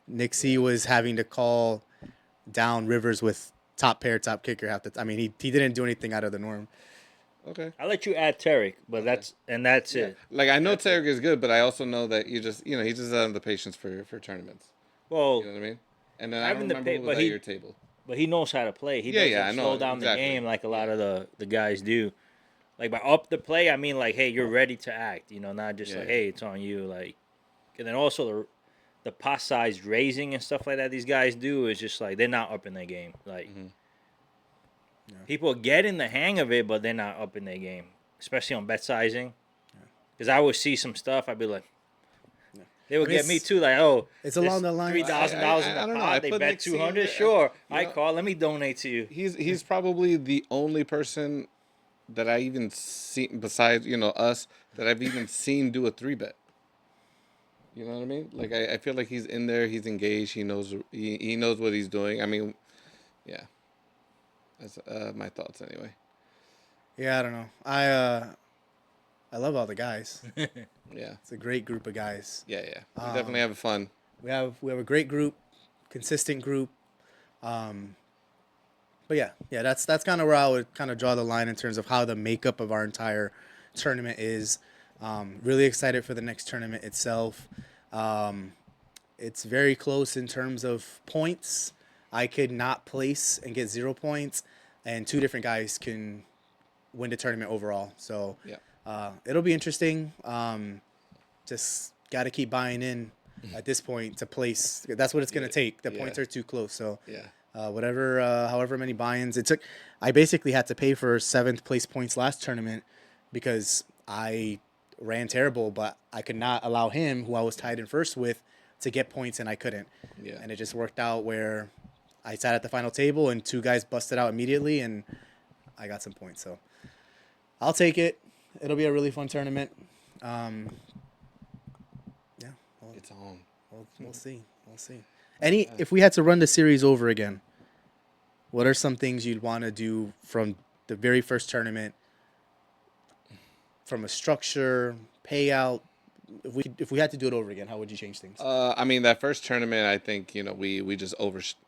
Speaker 4: Nick C was having to call down rivers with top pair, top kicker half the time. I mean, he didn't do anything out of the norm.
Speaker 6: Okay.
Speaker 5: I'll let you add Tarek, but that's it.
Speaker 6: Like I know Tarek is good, but I also know that he just doesn't have the patience for tournaments.
Speaker 5: Well,
Speaker 6: You know what I mean? And then I
Speaker 5: having
Speaker 6: don't
Speaker 5: the
Speaker 6: remember
Speaker 5: pa-
Speaker 6: who
Speaker 5: but
Speaker 6: was at
Speaker 5: he-
Speaker 6: your table.
Speaker 5: but he knows how to play. He
Speaker 6: Yeah,
Speaker 5: doesn't
Speaker 6: yeah, I know,
Speaker 5: slow down
Speaker 6: exactly.
Speaker 5: the game like a lot of the guys do. Like by up the play, I mean like, hey, you're ready to act. Not just like,
Speaker 6: Yeah.
Speaker 5: hey, it's on you. Like, and then also the pot size raising and stuff like that these guys do is just like they're not up in their game. Like people get in the hang of it, but they're not up in their game, especially on bet sizing. Because I would see some stuff, I'd be like, they would
Speaker 4: I mean,
Speaker 5: get me too. Like, oh,
Speaker 4: it's along the lines-
Speaker 5: $3,000 in
Speaker 6: I
Speaker 5: the
Speaker 6: don't know.
Speaker 5: pot.
Speaker 6: I
Speaker 5: They
Speaker 6: put
Speaker 5: bet
Speaker 6: Nick C
Speaker 5: 200.
Speaker 6: there.
Speaker 5: Sure,
Speaker 6: You
Speaker 5: I
Speaker 6: know-
Speaker 5: call. Let me donate to you.
Speaker 6: He's probably the only person that I even seen besides us that I've even seen do a 3-bet. You know what I mean? Like I feel like he's in there. He's engaged. He knows what he's doing. I mean, yeah. That's my thoughts anyway.
Speaker 4: Yeah, I don't know. I love all the guys.
Speaker 6: Yeah.
Speaker 4: It's a great group of guys.
Speaker 6: Yeah. We definitely have fun.
Speaker 4: We have a great group, consistent group. But yeah, that's kind of where I would kind of draw the line in terms of how the makeup of our entire tournament is. Really excited for the next tournament itself. It's very close in terms of points. I could not place and get 0 points, and 2 different guys can win the tournament overall. So
Speaker 6: Yeah.
Speaker 4: it'll be interesting. Just got to keep buying in at this point to place. That's what it's going to take. The points are too close. So
Speaker 6: Yeah.
Speaker 4: however many buy-ins it took, I basically had to pay for 7th place points last tournament because I ran terrible, but I could not allow him, who I was tied in first with, to get points, and I couldn't.
Speaker 6: Yeah.
Speaker 4: And it just worked out where I sat at the final table and 2 guys busted out immediately, and I got some points. So I'll take it. It'll be a really fun tournament. Yeah,
Speaker 6: It's on.
Speaker 4: we'll see. We'll see. If we had to run the series over again, what are some things you'd want to do from the very first tournament, from a structure, payout? If we had to do it over again, how would you change things?
Speaker 6: I mean, that first tournament, I think we just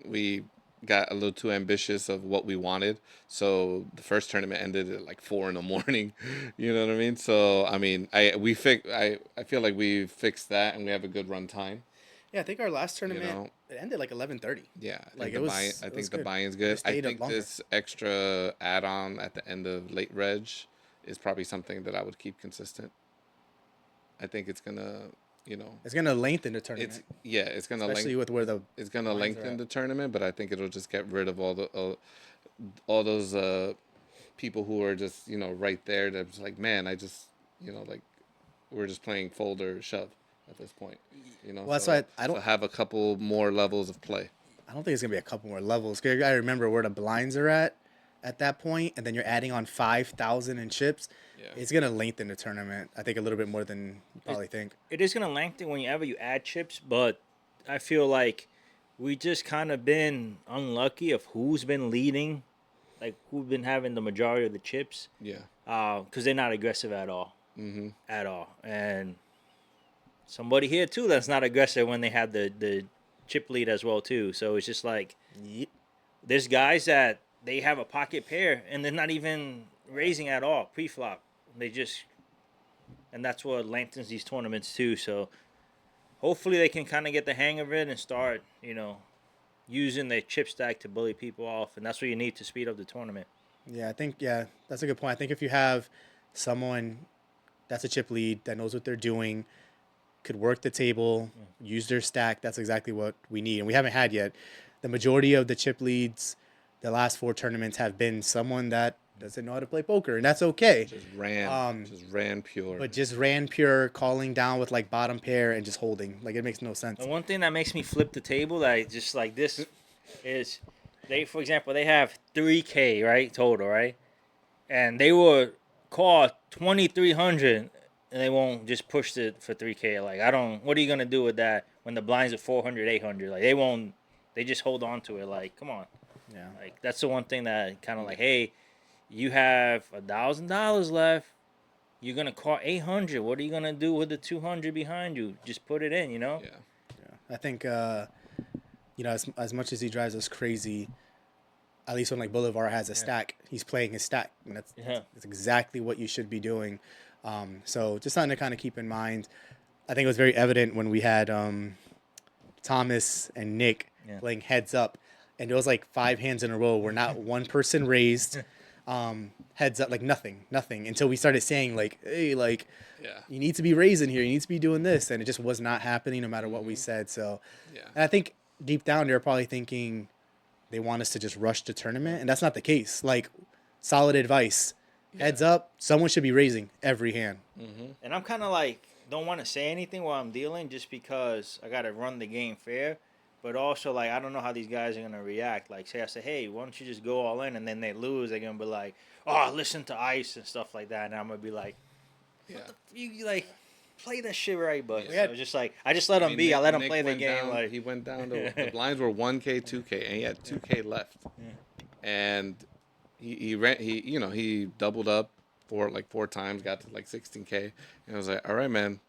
Speaker 6: we got a little too ambitious of what we wanted. So the first tournament ended at like 4 a.m. You know what I mean? So I mean, I feel like we fixed that and we have a good run time.
Speaker 4: Yeah, I think our last tournament
Speaker 6: know,
Speaker 4: it ended like 11:30.
Speaker 6: Yeah,
Speaker 4: Like,
Speaker 6: I
Speaker 4: it was-
Speaker 6: I
Speaker 4: it
Speaker 6: think
Speaker 4: was
Speaker 6: the
Speaker 4: good.
Speaker 6: buy-in's
Speaker 4: We
Speaker 6: good. I
Speaker 4: stayed up
Speaker 6: think
Speaker 4: longer.
Speaker 6: this extra add-on at the end of late reg is probably something that I would keep consistent. I think it's gonna,
Speaker 4: It's gonna lengthen the tournament,
Speaker 6: it's gonna
Speaker 4: especially with where the
Speaker 6: it's gonna
Speaker 4: lines are
Speaker 6: lengthen
Speaker 4: at.
Speaker 6: the tournament, but I think it'll just get rid of all those people who are just right there. That's like, man, I just like we're just playing fold or shove at this point.
Speaker 4: Well, that's why I don't-
Speaker 6: so have a couple more levels of play.
Speaker 4: I don't think it's gonna be a couple more levels. 'Cause I remember where the blinds are at that point, and then you're adding on 5,000 in chips.
Speaker 6: Yeah.
Speaker 4: It's gonna lengthen the tournament. I think a little bit more than you probably think.
Speaker 5: It is gonna lengthen whenever you add chips, but I feel like we just kind of been unlucky of who's been leading, like who's been having the majority of the chips.
Speaker 6: Yeah.
Speaker 5: Because they're not aggressive at all. Mm-hmm. At all. And somebody here too that's not aggressive when they have the chip lead as well too. So it's just like
Speaker 4: Yep.
Speaker 5: there's guys that they have a pocket pair and they're not even raising at all pre-flop. They just, and that's what lengthens these tournaments too. So hopefully they can kind of get the hang of it and start, using their chip stack to bully people off, and that's what you need to speed up the tournament.
Speaker 4: Yeah, I think that's a good point. I think if you have someone that's a chip lead that knows what they're doing, could work the table, use their stack, that's exactly what we need. And we haven't had yet. The majority of the chip leads the last 4 tournaments have been someone that doesn't know how to play poker, and that's okay.
Speaker 6: Just ran pure.
Speaker 4: But just ran pure, calling down with like bottom pair and just holding. Like, it makes no sense.
Speaker 5: The one thing that makes me flip the table that I just like this is for example, they have 3K, right, total, right? And they will call 2,300 and they won't just push it for 3K. Like, what are you going to do with that when the blinds are 400, 800? Like, they just hold on to it. Like, come on.
Speaker 4: Yeah.
Speaker 5: Like that's the one thing that kind of like, hey, you have $1,000 left. You're gonna call 800. What are you gonna do with the 200 behind you? Just put it in, you know.
Speaker 6: Yeah.
Speaker 4: I think as much as he drives us crazy, at least when like Boulevard has a stack, he's playing his stack, and that's exactly what you should be doing. So just something to kind of keep in mind. I think it was very evident when we had Thomas and Nick playing heads up, and it was like 5 hands in a row where not one person raised. Heads up, like nothing until we started saying like, hey, like, you need to be raising here, you need to be doing this, and it just was not happening no matter what we said. So, and I think deep down they're probably thinking they want us to just rush the tournament, and that's not the case. Like, solid advice, heads up, someone should be raising every hand.
Speaker 5: And I'm kind of like don't want to say anything while I'm dealing, just because I gotta run the game fair. But also, like, I don't know how these guys are going to react. Like, say I say, hey, why don't you just go all in? And then they lose. They're going to be like, oh, listen to ice and stuff like that. And I'm going to be like, you like, play that shit right. But so just like, I just let them be. I let them play the game. Like,
Speaker 6: he went down to, the blinds were 1K, 2K, and he had 2K left. And he doubled up four times, got to like 16K. And I was like, all right, man.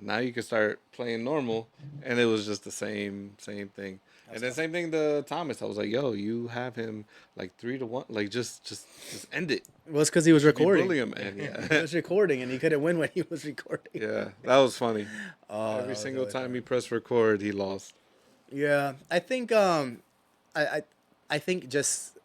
Speaker 6: Now you can start playing normal, and it was just the same thing. And then same thing to Thomas. I was like, "Yo, you have him like 3-1. Like just end it."
Speaker 4: Well, it's because he was recording.
Speaker 6: Bully him, man. Yeah.
Speaker 4: He was recording, and he couldn't win when he was recording.
Speaker 6: Yeah, that was funny. Every single time he pressed record, he lost.
Speaker 4: Yeah, I think I think just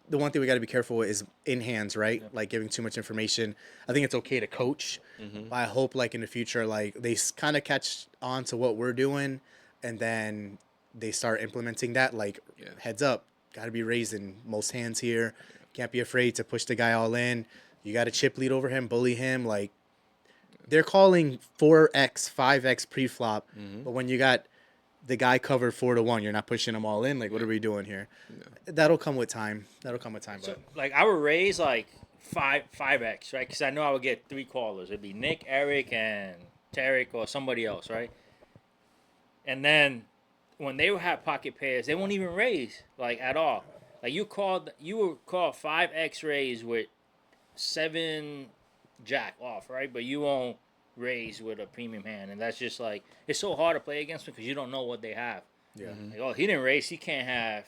Speaker 4: the one thing we got to be careful with is in hands, right? Like giving too much information. I think it's okay to coach, but I hope like in the future, like they kind of catch on to what we're doing, and then they start implementing that. Like heads up, got to be raising most hands here. Can't be afraid to push the guy all in. You got to chip lead over him, bully him. Like they're calling 4x, 5x pre-flop, but when you got the guy covered 4-1, you're not pushing them all in. Like, what are we doing here? That'll come with time.
Speaker 5: So, like, I would raise like 5x, right? Because I know I would get 3 callers. It'd be Nick, Eric, and Tarek, or somebody else, right? And then when they would have pocket pairs, they won't even raise like at all. Like you would call 5x raise with 7 jack off, right? But you won't raise with a premium hand, and that's just like, it's so hard to play against them because you don't know what they have. Like, oh, he didn't raise, he can't have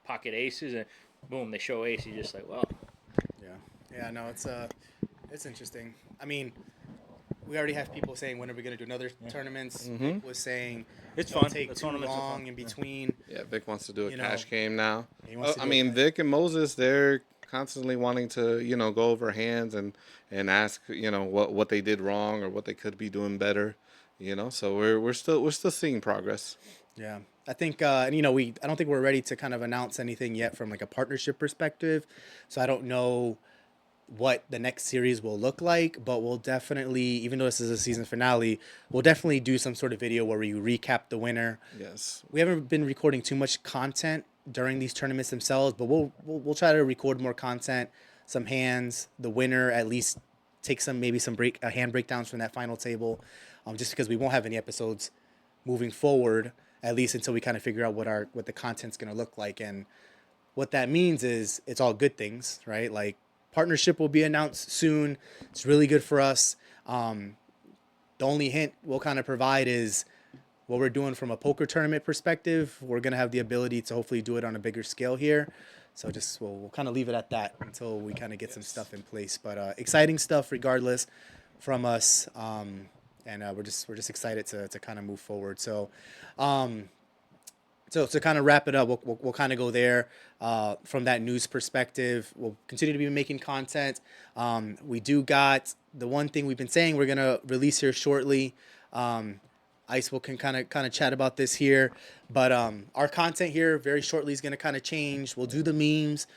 Speaker 5: pocket aces, and boom, they show ace. You're just like, well,
Speaker 4: no, it's interesting. I mean, we already have people saying, when are we going to do another tournaments? Vic was saying
Speaker 5: it's
Speaker 4: don't
Speaker 5: fun.
Speaker 4: take too long in between.
Speaker 6: Yeah, Vic wants to do a cash game now.
Speaker 4: I
Speaker 6: mean, Vic and Moses, they're constantly wanting to, go over hands and ask, what they did wrong or what they could be doing better, So we're still seeing progress.
Speaker 4: Yeah, I think, I don't think we're ready to kind of announce anything yet from like a partnership perspective. So I don't know what the next series will look like, but we'll definitely, even though this is a season finale, we'll definitely do some sort of video where we recap the winner.
Speaker 6: Yes.
Speaker 4: We haven't been recording too much content during these tournaments themselves, but we'll try to record more content, some hands, the winner, at least take some hand breakdowns from that final table, just because we won't have any episodes moving forward, at least until we kind of figure out what the content's going to look like. And what that means is it's all good things, right? Like, partnership will be announced soon. It's really good for us. The only hint we'll kind of provide is what we're doing from a poker tournament perspective. We're going to have the ability to hopefully do it on a bigger scale here. So just we'll kind of leave it at that until we kind of get some stuff in place. But exciting stuff regardless from us. And we're just excited to kind of move forward. So So to kind of wrap it up, we'll kind of go there from that news perspective. We'll continue to be making content. We do got the one thing we've been saying we're gonna release here shortly. Ice will can kind of chat about this here, but our content here very shortly is gonna kind of change. We'll do the memes,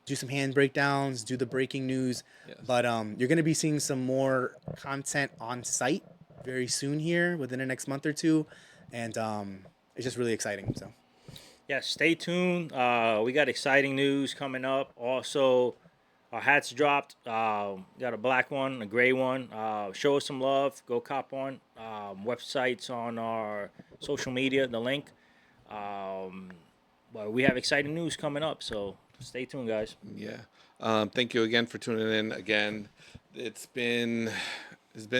Speaker 4: do some hand breakdowns, do the breaking news, but you're gonna be seeing some more content on site very soon here within the next month or two, and it's just really exciting. So
Speaker 5: yeah, stay tuned. We got exciting news coming up. Also, our hats dropped. Got a black one, a gray one. Show us some love. Go cop one. Websites on our social media, the link. But we have exciting news coming up, so stay tuned, guys.
Speaker 6: Yeah. Thank you again for tuning in. Again, it's been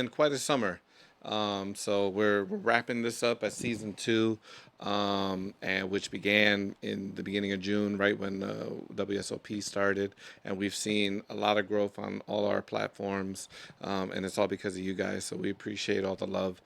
Speaker 6: quite a summer. So we're wrapping this up at season 2, and which began in the beginning of June, right when WSOP started, and we've seen a lot of growth on all our platforms, and it's all because of you guys. So we appreciate all the love.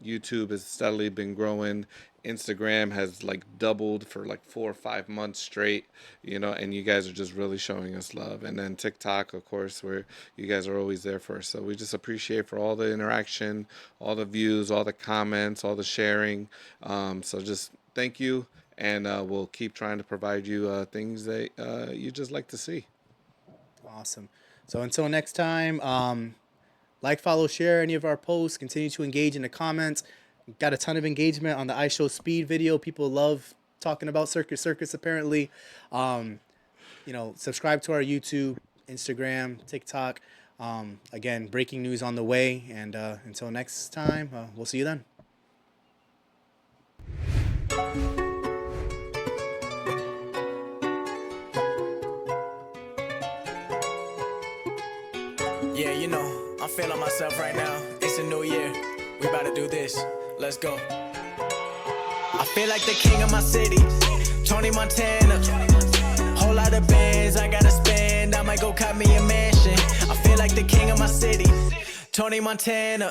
Speaker 6: YouTube has steadily been growing. Instagram has like doubled for like 4 or 5 months straight, and you guys are just really showing us love. And then TikTok, of course, where you guys are always there for us. So we just appreciate for all the interaction, all the views, all the comments, all the sharing. So just thank you, and we'll keep trying to provide you things that you just like to see.
Speaker 4: Awesome. So until next time, like, follow, share any of our posts. Continue to engage in the comments. Got a ton of engagement on the I Show Speed video. People love talking about Circus apparently. Subscribe to our YouTube, Instagram, TikTok. Again, breaking news on the way. And until next time, we'll see you then.
Speaker 1: Yeah, I'm feeling myself right now. It's a new year. We about to do this. Let's go. I feel like the king of my city, Tony Montana. Whole lot of bands I gotta spend. I might go cop me a mansion. I feel like the king of my city, Tony Montana.